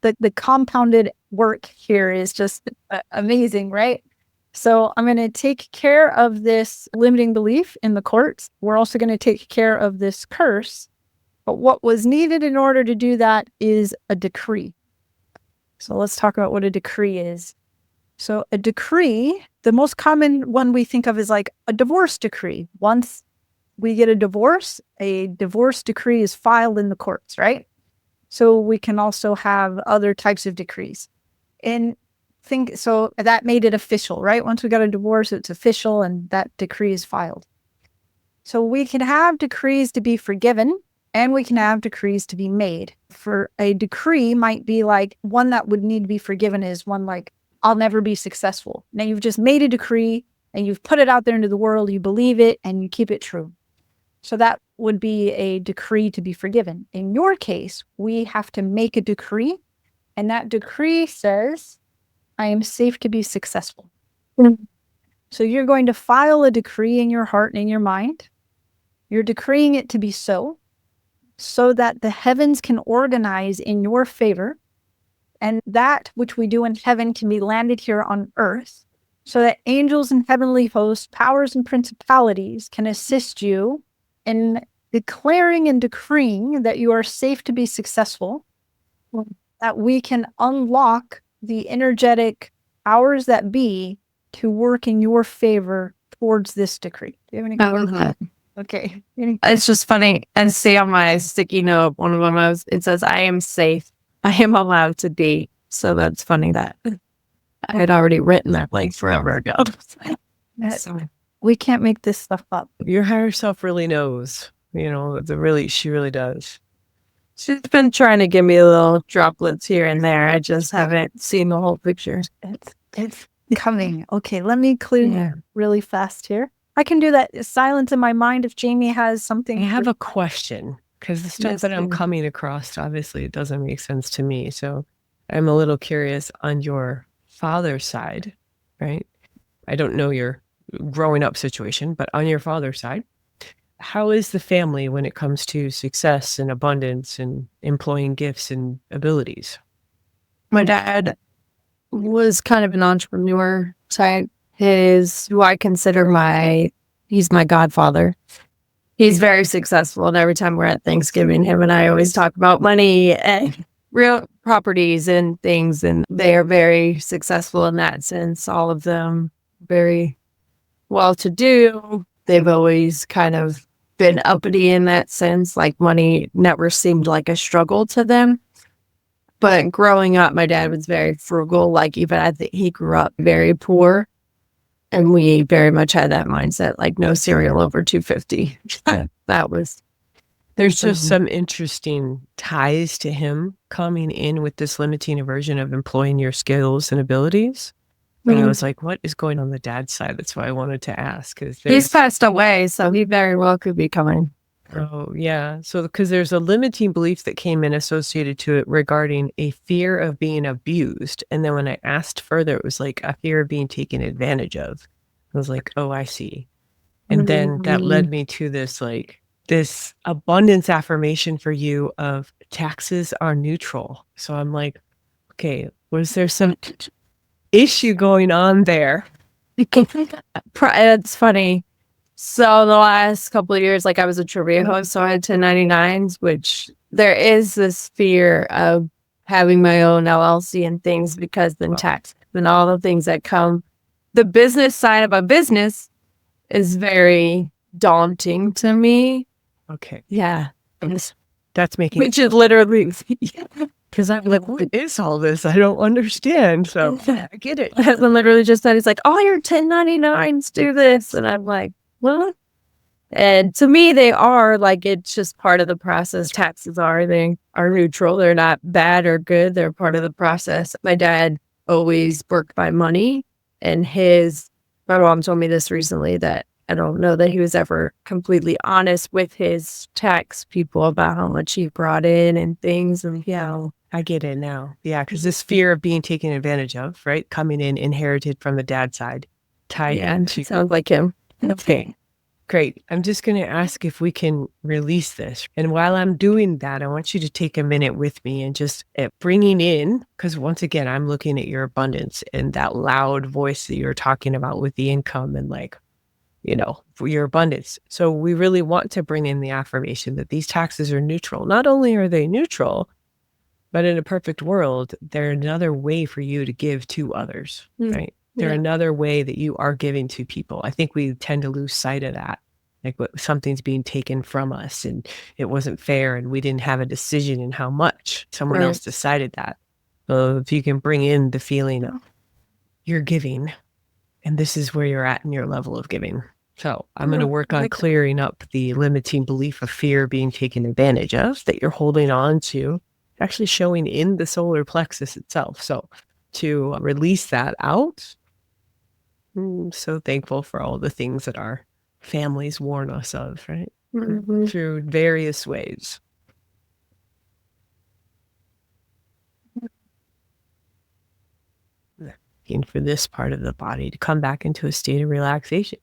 Speaker 2: the compounded work here is just amazing, right? So I'm going to take care of this limiting belief in the courts. We're also going to take care of this curse. But what was needed in order to do that is a decree. So let's talk about what a decree is. So a decree, the most common one we think of is like a divorce decree. Once we get a divorce decree is filed in the courts, right? So we can also have other types of decrees. So that made it official, right? Once we got a divorce, it's official and that decree is filed. So we can have decrees to be forgiven and we can have decrees to be made. For a decree might be like one that would need to be forgiven is one like, I'll never be successful. Now you've just made a decree and you've put it out there into the world, you believe it and you keep it true. So that would be a decree to be forgiven. In your case, we have to make a decree, and that decree says, I am safe to be successful. Mm-hmm. So you're going to file a decree in your heart and in your mind. You're decreeing it to be so that the heavens can organize in your favor, and that which we do in heaven can be landed here on earth, so that angels and heavenly hosts, powers and principalities can assist you in declaring and decreeing that you are safe to be successful, that we can unlock the energetic powers that be to work in your favor towards this decree. Do you have any questions? Okay.
Speaker 3: It's just funny. And see on my sticky note, one of them it says, I am safe. I am allowed to be. So that's funny that I had already written that like forever ago.
Speaker 2: So we can't make this stuff up.
Speaker 1: Your higher self really knows, she really does.
Speaker 3: She's been trying to give me little droplets here and there. I just haven't seen the whole picture.
Speaker 2: It's coming. Okay, let me clear really fast here. I can do that silence in my mind if Jamie has something.
Speaker 1: I have a question because the stuff that I'm coming across, obviously it doesn't make sense to me. So I'm a little curious on your father's side, right? I don't know your growing up situation, but on your father's side, how is the family when it comes to success and abundance and employing gifts and abilities?
Speaker 3: My dad was kind of an entrepreneur type. Who I consider he's my godfather. He's very successful. And every time we're at Thanksgiving, him and I always talk about money and real properties and things. And they are very successful in that sense. All of them very well-to-do. They've always kind of been uppity in that sense. Like money never seemed like a struggle to them. But growing up, my dad was very frugal. Like even I think he grew up very poor. And we very much had that mindset, like no cereal over $2.50.
Speaker 1: There's just some interesting ties to him coming in with this limiting aversion of employing your skills and abilities. And I was like, what is going on the dad's side? That's why I wanted to ask.
Speaker 3: He's passed away, so he very well could be coming.
Speaker 1: Oh, yeah. So because there's a limiting belief that came in associated to it regarding a fear of being abused. And then when I asked further, it was like a fear of being taken advantage of. I was like, oh, I see. And then that led me to this abundance affirmation for you of taxes are neutral. So I'm like, okay, was there some issue going on there?
Speaker 3: It's funny. So the last couple of years, like I was a trivia host, so I had 1099s, which there is this fear of having my own LLC and things because then tax and all the things that come. The business side of a business is very daunting to me.
Speaker 1: Okay.
Speaker 3: Yeah.
Speaker 1: That's making
Speaker 3: which is literally, because I'm like,
Speaker 1: what is all this? I don't understand. So I get it.
Speaker 3: my husband literally just said, he's like, all your 1099s do this. And I'm like, what? And to me, they are like, it's just part of the process. Taxes they are neutral. They're not bad or good. They're part of the process. My dad always worked by money, and my mom told me this recently, that I don't know that he was ever completely honest with his tax people about how much he brought in and things. And
Speaker 1: I get it now. Yeah, because this fear of being taken advantage of, right? Coming in inherited from the dad side, tied into.
Speaker 3: sounds like him.
Speaker 1: Okay, great. I'm just going to ask if we can release this. And while I'm doing that, I want you to take a minute with me and just bringing in, because once again, I'm looking at your abundance and that loud voice that you're talking about with the income and for your abundance. So we really want to bring in the affirmation that these taxes are neutral. Not only are they neutral, but in a perfect world, they're another way for you to give to others, right? They're another way that you are giving to people. I think we tend to lose sight of that. Like something's being taken from us and it wasn't fair and we didn't have a decision in how much. Someone else decided that. So if you can bring in the feeling of you're giving and this is where you're at in your level of giving. So I'm going to work on clearing up the limiting belief of fear being taken advantage of that you're holding on to, actually showing in the solar plexus itself. So to release that out, I'm so thankful for all the things that our families warn us of, right? Through various ways. Looking for this part of the body to come back into a state of relaxation.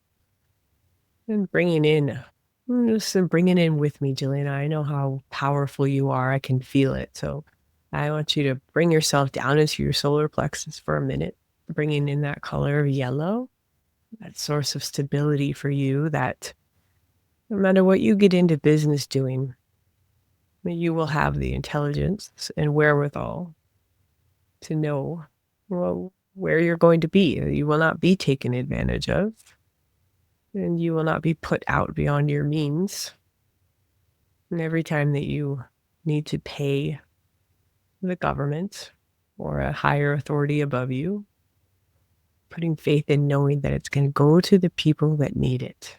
Speaker 1: And bringing in with me, Jelena. I know how powerful you are. I can feel it. So I want you to bring yourself down into your solar plexus for a minute, bringing in that color of yellow, that source of stability for you, that no matter what you get into business doing, you will have the intelligence and wherewithal to know where you're going to be. You will not be taken advantage of, and you will not be put out beyond your means. And every time that you need to pay the government or a higher authority above you, putting faith in knowing that it's going to go to the people that need it.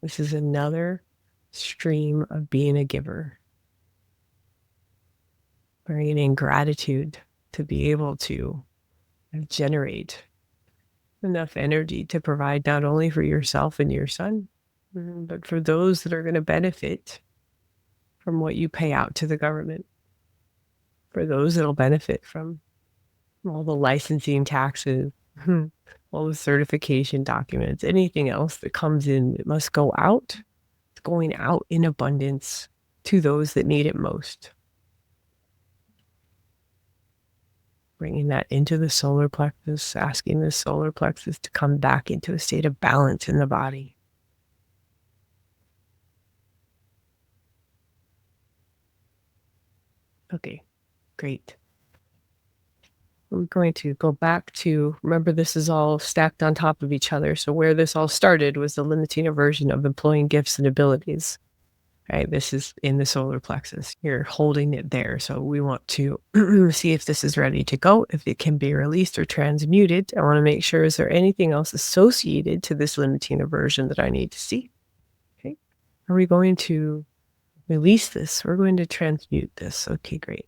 Speaker 1: This is another stream of being a giver. Bringing in gratitude to be able to generate enough energy to provide not only for yourself and your son, but for those that are going to benefit from what you pay out to the government, for those that'll benefit from all the licensing taxes, all the certification documents, anything else that comes in, it must go out. It's going out in abundance to those that need it most. Bringing that into the solar plexus, asking the solar plexus to come back into a state of balance in the body. Okay, great. We're going to go back to, remember this is all stacked on top of each other. So where this all started was the limiting aversion of employing gifts and abilities. Right, this is in the solar plexus. You're holding it there. So we want to see if this is ready to go, if it can be released or transmuted. I want to make sure, is there anything else associated to this limiting aversion that I need to see? Okay. Are we going to release this? We're going to transmute this. Okay, great.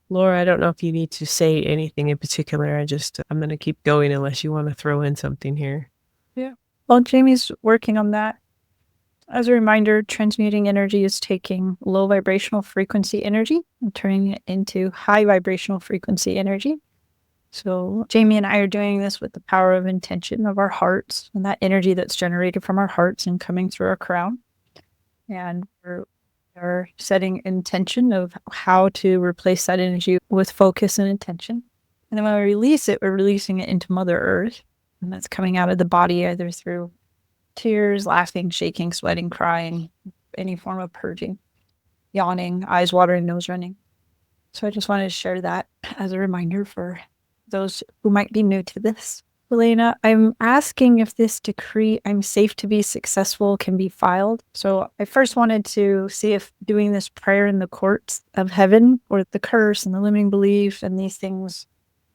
Speaker 1: Laura, I don't know if you need to say anything in particular. I'm going to keep going unless you want to throw in something here.
Speaker 2: Yeah. Well, Jamie's working on that. As a reminder, transmuting energy is taking low vibrational frequency energy and turning it into high vibrational frequency energy. So Jamie and I are doing this with the power of intention of our hearts and that energy that's generated from our hearts and coming through our crown. And we're setting intention of how to replace that energy with focus and intention. And then when we release it, we're releasing it into Mother Earth. And that's coming out of the body either through tears, laughing, shaking, sweating, crying, any form of purging, yawning, eyes watering, nose running. So I just wanted to share that as a reminder for those who might be new to this. Elena, I'm asking if this decree, I'm safe to be successful, can be filed. So I first wanted to see if doing this prayer in the courts of heaven, or the curse and the limiting belief and these things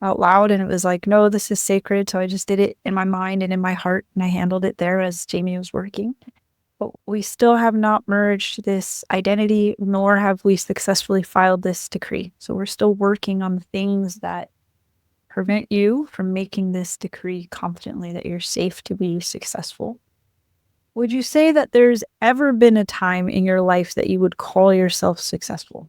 Speaker 2: out loud. And it was like, no, this is sacred. So I just did it in my mind and in my heart. And I handled it there as Jamie was working. But we still have not merged this identity, nor have we successfully filed this decree. So we're still working on the things that prevent you from making this decree confidently that you're safe to be successful. Would you say that there's ever been a time in your life that you would call yourself successful?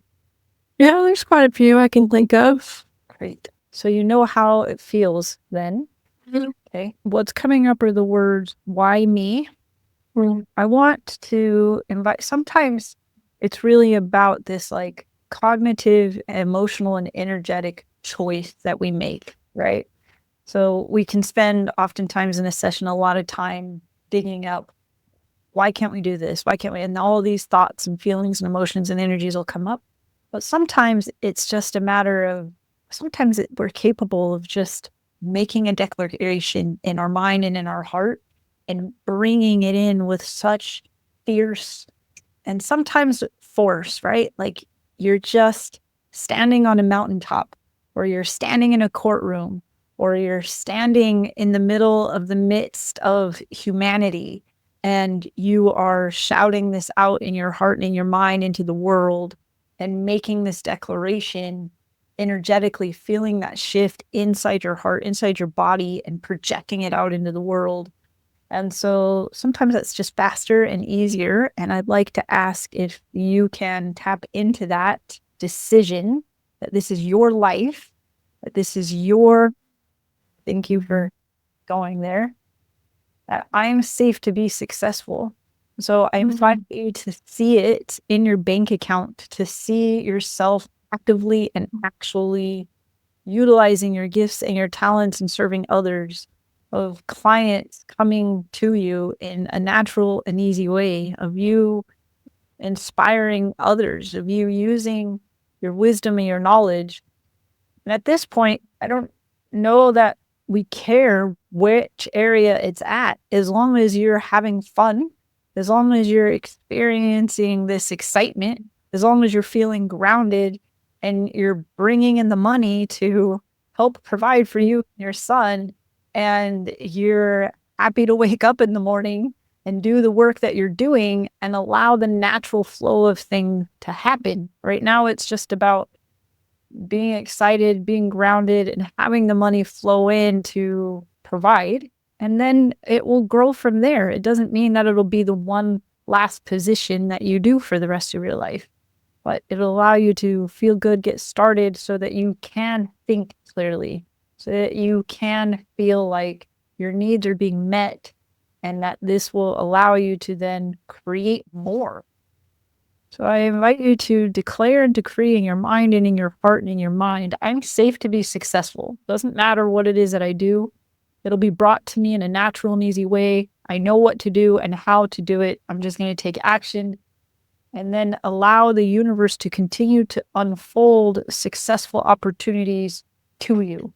Speaker 3: Yeah, there's quite a few I can think of.
Speaker 2: Great. So you know how it feels then.
Speaker 3: Mhm.
Speaker 2: Okay. What's coming up are the words, why me?
Speaker 3: Mm.
Speaker 2: I want to invite, sometimes it's really about this like cognitive, emotional, and energetic choice that we make, right? So we can spend oftentimes in a session a lot of time digging up, why can't we do this? Why can't we? And all these thoughts and feelings and emotions and energies will come up. But sometimes it's just a matter of, we're capable of just making a declaration in our mind and in our heart and bringing it in with such fierce and sometimes force, right? Like you're just standing on a mountaintop, or you're standing in a courtroom, or you're standing in the middle of the midst of humanity, and you are shouting this out in your heart and in your mind into the world and making this declaration energetically, feeling that shift inside your heart, inside your body, and projecting it out into the world. And so sometimes that's just faster and easier. And I'd like to ask if you can tap into that decision that this is your life, that this is your, thank you for going there, that I'm safe to be successful. So I invite you to see it in your bank account, to see yourself actively and actually utilizing your gifts and your talents and serving others, of clients coming to you in a natural and easy way, of you inspiring others, of you using your wisdom and your knowledge. And at this point, I don't know that we care which area it's at, as long as you're having fun, as long as you're experiencing this excitement, as long as you're feeling grounded and you're bringing in the money to help provide for you and your son, and you're happy to wake up in the morning and do the work that you're doing and allow the natural flow of things to happen. Right now, it's just about being excited, being grounded, and having the money flow in to provide. And then it will grow from there. It doesn't mean that it'll be the one last position that you do for the rest of your life, but it'll allow you to feel good, get started, so that you can think clearly, so that you can feel like your needs are being met, and that this will allow you to then create more. So I invite you to declare and decree in your mind and in your heart and in your mind, I'm safe to be successful. Doesn't matter what it is that I do. It'll be brought to me in a natural and easy way. I know what to do and how to do it. I'm just going to take action, and then allow the universe to continue to unfold successful opportunities to you,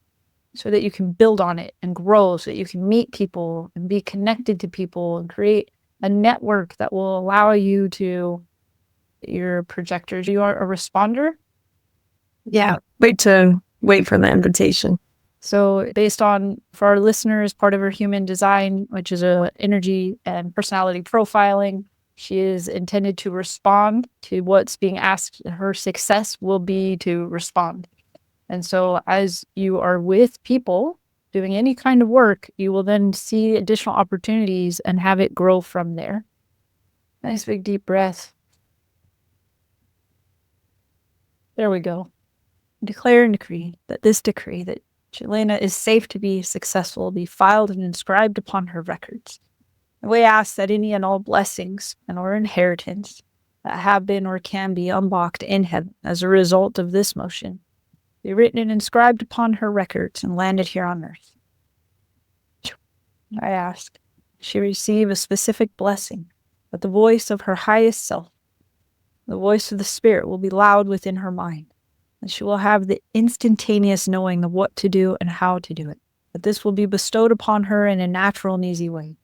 Speaker 2: so that you can build on it and grow, so that you can meet people and be connected to people and create a network that will allow you to, your projectors. You are a responder.
Speaker 3: Yeah. Wait for the invitation.
Speaker 2: So based on, for our listeners, part of her human design, which is a energy and personality profiling, she is intended to respond to what's being asked. Her success will be to respond. And so as you are with people doing any kind of work, you will then see additional opportunities and have it grow from there. Nice big deep breath. There we go. Declare and decree that this decree that Jelena is safe to be successful be filed and inscribed upon her records. And we ask that any and all blessings and or inheritance that have been or can be unlocked in heaven as a result of this motion be written and inscribed upon her records and landed here on earth. I ask she receive a specific blessing, that the voice of her highest self, the voice of the spirit, will be loud within her mind, and she will have the instantaneous knowing of what to do and how to do it. that this will be bestowed upon her in a natural and easy way.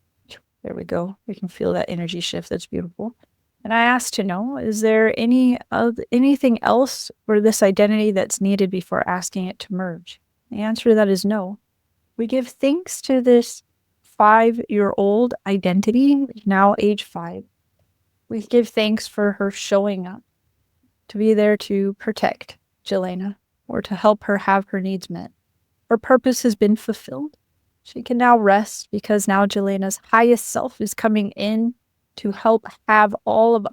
Speaker 2: There we go. We can feel that energy shift. That's beautiful. And I asked to know, is there anything else for this identity that's needed before asking it to merge? The answer to that is no. We give thanks to this 5-year-old identity, now age 5. We give thanks for her showing up to be there to protect Jelena or to help her have her needs met. Her purpose has been fulfilled. She can now rest because now Jelena's highest self is coming in to help have all of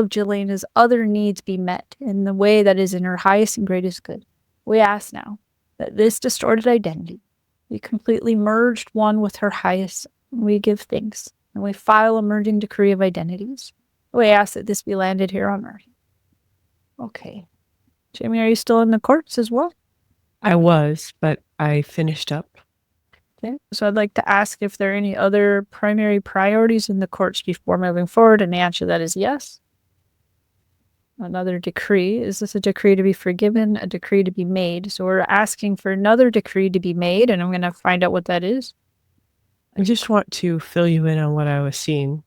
Speaker 2: Jelena's other needs be met in the way that is in her highest and greatest good. We ask now that this distorted identity be completely merged one with her highest. We give thanks and we file a merging decree of identities. We ask that this be landed here on Earth. Okay. Jamie, are you still in the courts as well?
Speaker 1: I was, but I finished up.
Speaker 2: Okay. So I'd like to ask if there are any other primary priorities in the courts before moving forward, and the answer to that is yes. Another decree. Is this a decree to be forgiven, a decree to be made? So we're asking for another decree to be made, and I'm going to find out what that is.
Speaker 1: I just want to fill you in on what I was seeing.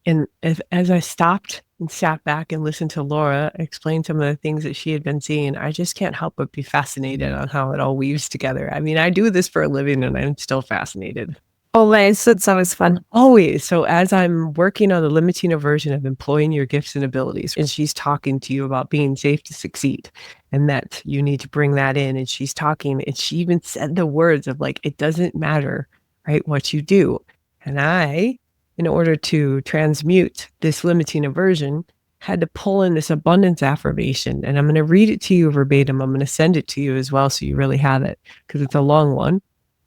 Speaker 1: And as I stopped and sat back and listened to Laura explain some of the things that she had been seeing, I just can't help but be fascinated on how it all weaves together. I mean, I do this for a living and I'm still fascinated.
Speaker 3: Always. It's always fun.
Speaker 1: Always. So as I'm working on the limiting aversion of employing your gifts and abilities, and she's talking to you about being safe to succeed and that you need to bring that in. And she's talking, and she even said the words of like, it doesn't matter, right, what you do. And I, in order to transmute this limiting aversion, had to pull in this abundance affirmation. And I'm going to read it to you verbatim. I'm going to send it to you as well so you really have it because it's a long one.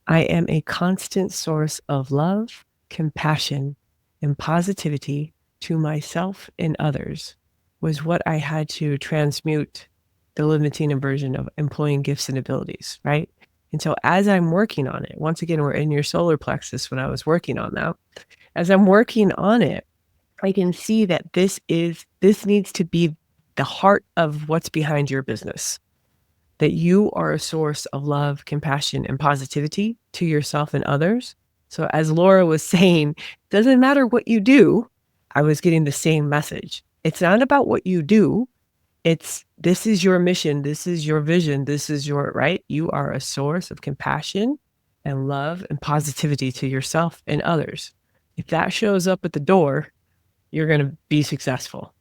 Speaker 1: I am a constant source of love, compassion, and positivity to myself and others was what I had to transmute the limiting aversion of employing gifts and abilities, right? And so as I'm working on it, once again, we're in your solar plexus when I was working on that. As I'm working on it, I can see that this needs to be the heart of what's behind your business. That you are a source of love, compassion, and positivity to yourself and others. So as Laura was saying, doesn't matter what you do, I was getting the same message. It's not about what you do. This is your mission. This is your vision. This is your, right? You are a source of compassion and love and positivity to yourself and others. If that shows up at the door, you're going to be successful.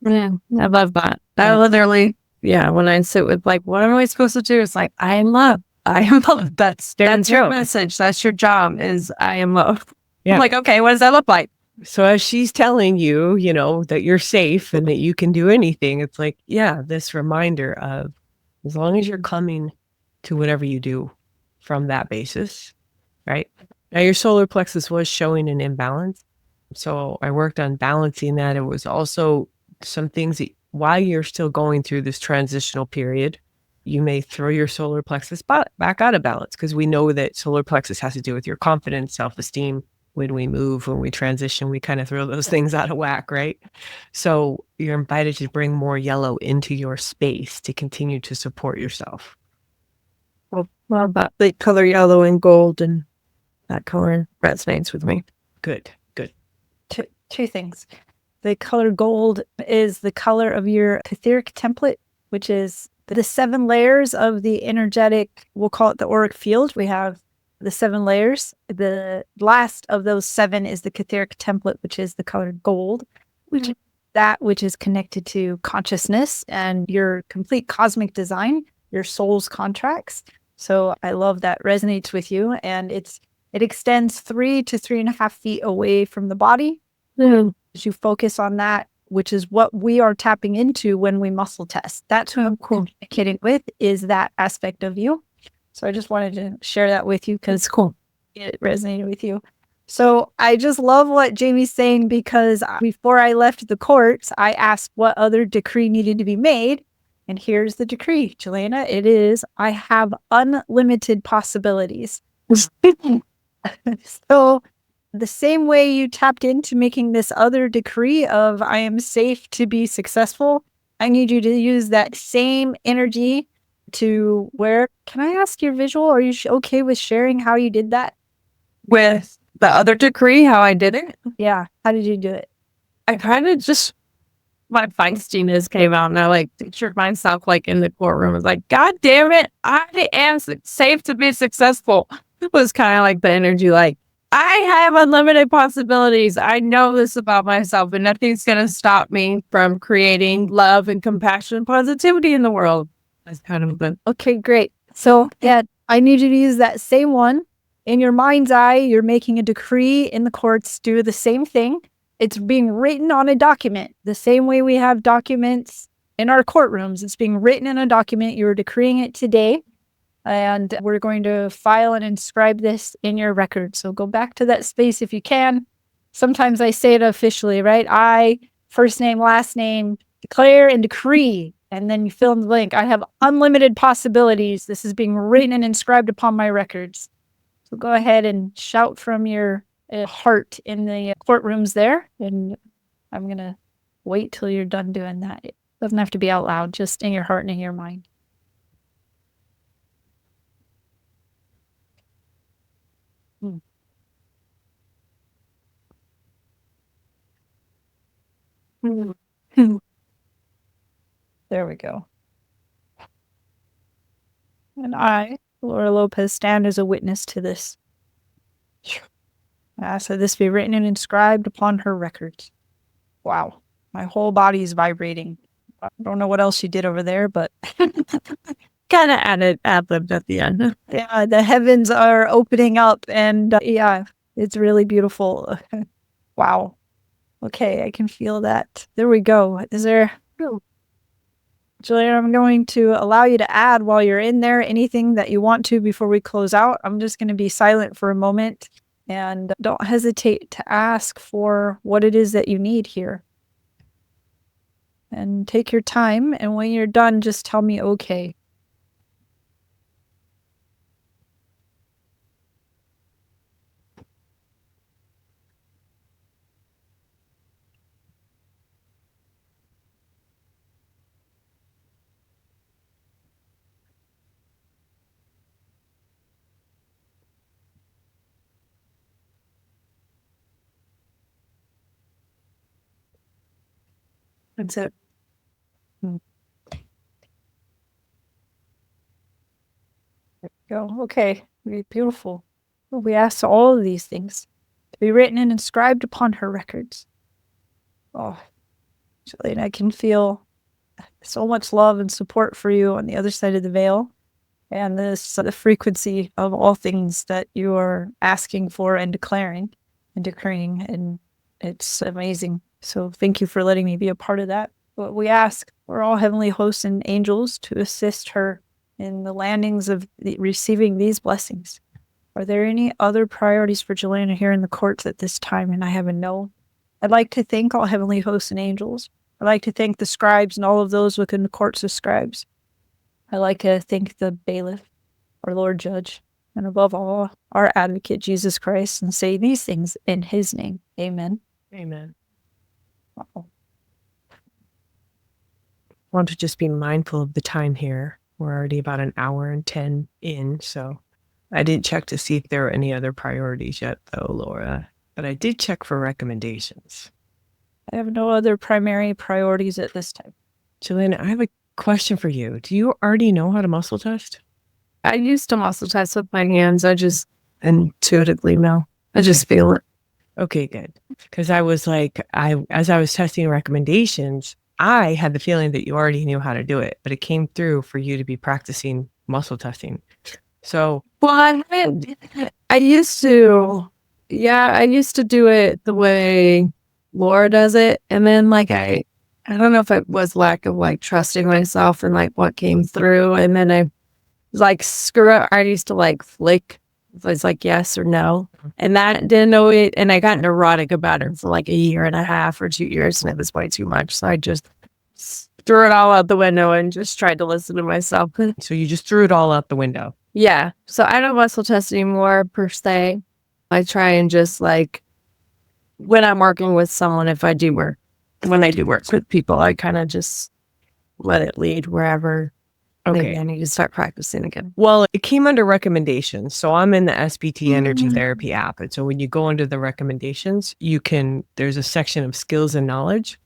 Speaker 3: Yeah, I love that. I literally, when I sit with like, what am I supposed to do? It's like, I am love. I am love. That's your message. That's your job is I am love. Yeah. I'm like, okay, what does that look like?
Speaker 1: So as she's telling you, that you're safe and that you can do anything, it's like, this reminder of as long as you're coming to whatever you do from that basis, right? Now your solar plexus was showing an imbalance. So I worked on balancing that. It was also some things that while you're still going through this transitional period, you may throw your solar plexus back out of balance because we know that solar plexus has to do with your confidence, self-esteem. When we move, when we transition, we kind of throw those things out of whack, right? So you're invited to bring more yellow into your space to continue to support yourself.
Speaker 3: Well, about the color yellow and gold, and that color resonates with me.
Speaker 1: Good.
Speaker 2: Two things. The color gold is the color of your etheric template, which is the 7 layers of the energetic, we'll call it the auric field. We have the 7 layers. The last of those 7 is the etheric template, which is the color gold, which is connected to consciousness and your complete cosmic design, your soul's contracts. So I love that resonates with you. And it extends 3 to 3.5 feet away from the body. As you focus on that, which is what we are tapping into when we muscle test. That's who I'm communicating with, is that aspect of you. So I just wanted to share that with you because it's cool. It resonated with you. So I just love what Jamie's saying because before I left the courts, I asked what other decree needed to be made. And here's the decree, Jelena. It is, I have unlimited possibilities. So the same way you tapped into making this other decree of I am safe to be successful, I need you to use that same energy to where, can I ask your visual? Are you okay with sharing how you did that?
Speaker 3: With the other decree, how I did it,
Speaker 2: Yeah. How did you do it?
Speaker 3: I kind of just, my feistiness came out and I like pictured myself like in the courtroom. I was like, God damn it, I am safe to be successful. It was kind of like the energy, like, I have unlimited possibilities. I know this about myself, and nothing's going to stop me from creating love and compassion and positivity in the world. That's kind of the.
Speaker 2: Okay, great. So, yeah, I need you to use that same one. In your mind's eye, you're making a decree in the courts, do the same thing. It's being written on a document, the same way we have documents in our courtrooms. It's being written in a document. You're decreeing it today. And we're going to file and inscribe this in your record. So go back to that space if you can. Sometimes I say it officially, right? I, first name, last name, declare and decree. And then you fill in the blank. I have unlimited possibilities. This is being written and inscribed upon my records. So go ahead and shout from your heart in the courtrooms there. And I'm going to wait till you're done doing that. It doesn't have to be out loud, just in your heart and in your mind. There we go. And I, Laura Lopez, stand as a witness to this. I ask that this be written and inscribed upon her records. Wow. My whole body is vibrating. I don't know what else she did over there, but
Speaker 3: Kind of added ad-libbed at the end.
Speaker 2: yeah, the heavens are opening up and yeah, it's really beautiful. Wow. Okay, I can feel that. There we go. Is there... Julia, I'm going to allow you to add while you're in there anything that you want to before we close out. I'm just going to be silent for a moment and don't hesitate to ask for what it is that you need here. And take your time. And when you're done, just tell me okay.
Speaker 3: That's it.
Speaker 2: There we go. Okay. Beautiful. Well, we ask all of these things to be written and inscribed upon her records. Oh, Julian, I can feel so much love and support for you on the other side of the veil. And the frequency of all things that you are asking for and declaring and decreeing. And it's amazing. So thank you for letting me be a part of that. But we ask for all heavenly hosts and angels to assist her in the landings of receiving these blessings. Are there any other priorities for Jelena here in the courts at this time? And I have a no. I'd like to thank all heavenly hosts and angels. I'd like to thank the scribes and all of those within the courts of scribes. I'd like to thank the bailiff, our Lord Judge, and above all, our advocate, Jesus Christ, and say these things in his name. Amen.
Speaker 1: Amen.
Speaker 2: Wow.
Speaker 1: Want to just be mindful of the time here. We're already about an hour and 10 in, so I didn't check to see if there were any other priorities yet, though, Laura. But I did check for recommendations.
Speaker 2: I have no other primary priorities at this time.
Speaker 1: Jelena, I have a question for you. Do you already know how to muscle test?
Speaker 3: I used to muscle test with my hands. I just intuitively know. I just feel it.
Speaker 1: Okay, good. Because I was like, as I was testing recommendations, I had the feeling that you already knew how to do it, but it came through for you to be practicing muscle testing. So,
Speaker 3: well, I used to, I used to do it the way Laura does it. And then like, I don't know if it was lack of like trusting myself and like what came through. And then I was like, screw it. I used to like flick. It was like yes or no. And that didn't know it. And I got neurotic about it for like a year and a half or 2 years. And it was way too much. So I just threw it all out the window and just tried to listen to myself.
Speaker 1: So you just threw it all out the window.
Speaker 3: Yeah. So I don't muscle test anymore per se. I try and just like when I'm working with someone, when I do work with people, I kind of just let it lead wherever Maybe
Speaker 1: Okay.
Speaker 3: I need to start practicing again.
Speaker 1: Well, it came under recommendations. So I'm in the SBT Energy Therapy app. And so when you go under the recommendations, there's a section of skills and knowledge.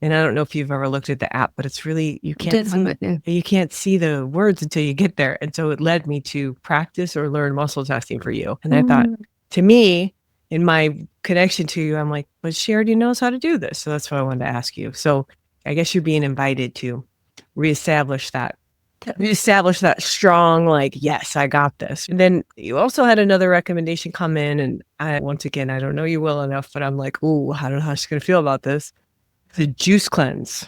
Speaker 1: And I don't know if you've ever looked at the app, but it's really, you can't see the words until you get there. And so it led me to practice or learn muscle testing for you. And I thought, to me, in my connection to you, I'm like, but she already knows how to do this. So that's why I wanted to ask you. So I guess you're being invited to reestablish that strong, like, yes, I got this. And then you also had another recommendation come in. And once again, I don't know you well enough, but I'm like, ooh, I don't know how she's going to feel about this. The juice cleanse.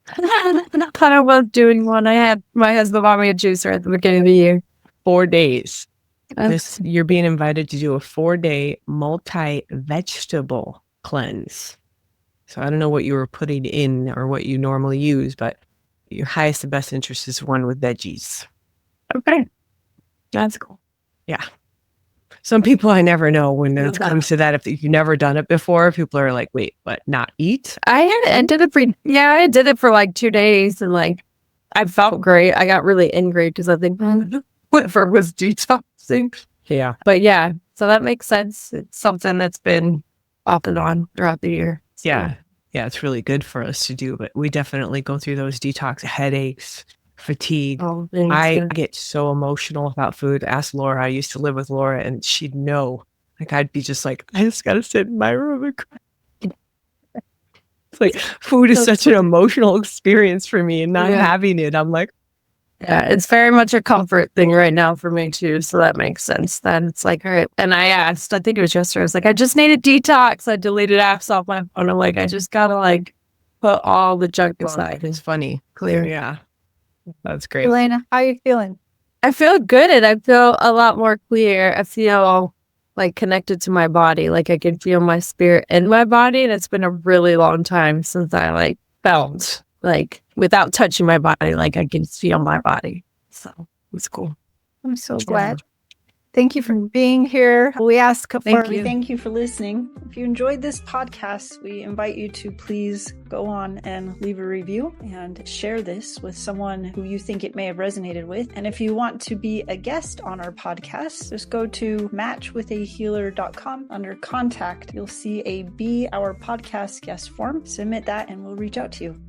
Speaker 3: I thought I was doing one. I had my husband bought me a juicer at the beginning of the year.
Speaker 1: 4 days. You're being invited to do a 4-day multi-vegetable cleanse. So I don't know what you were putting in or what you normally use, but your highest and best interest is one with veggies.
Speaker 3: Okay. That's cool.
Speaker 1: Yeah. Some people I never know when it comes to that. If you've never done it before, people are like, wait, but not eat?
Speaker 3: I did it for like 2 days and like I felt great. I got really angry because I think whatever was detoxing.
Speaker 1: Yeah.
Speaker 3: But yeah, so that makes sense. It's something that's been off and on throughout the year. So.
Speaker 1: Yeah. Yeah, it's really good for us to do, but we definitely go through those detox headaches, fatigue.
Speaker 3: Oh,
Speaker 1: I get so emotional about food. Ask Laura. I used to live with Laura and she'd know. Like I'd be just like, I just got to sit in my room and cry. It's like food is such an emotional experience for me, and not having it, I'm like,
Speaker 3: yeah, it's very much a comfort thing right now for me too. So that makes sense. Then it's like, all right. And I asked, I think it was yesterday, I was like, I just need a detox. I deleted apps off my phone. I'm like, I just gotta like put all the junk aside.
Speaker 1: It's funny.
Speaker 3: Clear.
Speaker 1: Yeah. That's great.
Speaker 2: Elena, how are you feeling?
Speaker 3: I feel good and I feel a lot more clear. I feel like connected to my body. Like I can feel my spirit in my body. And it's been a really long time since I like felt like without touching my body, like I can feel my body. So it's cool.
Speaker 2: I'm so glad. Thank you for being here. We thank you for listening. If you enjoyed this podcast, we invite you to please go on and leave a review and share this with someone who you think it may have resonated with. And if you want to be a guest on our podcast, just go to matchwithahealer.com. Under contact, you'll see a Be Our Podcast guest form. Submit that and we'll reach out to you.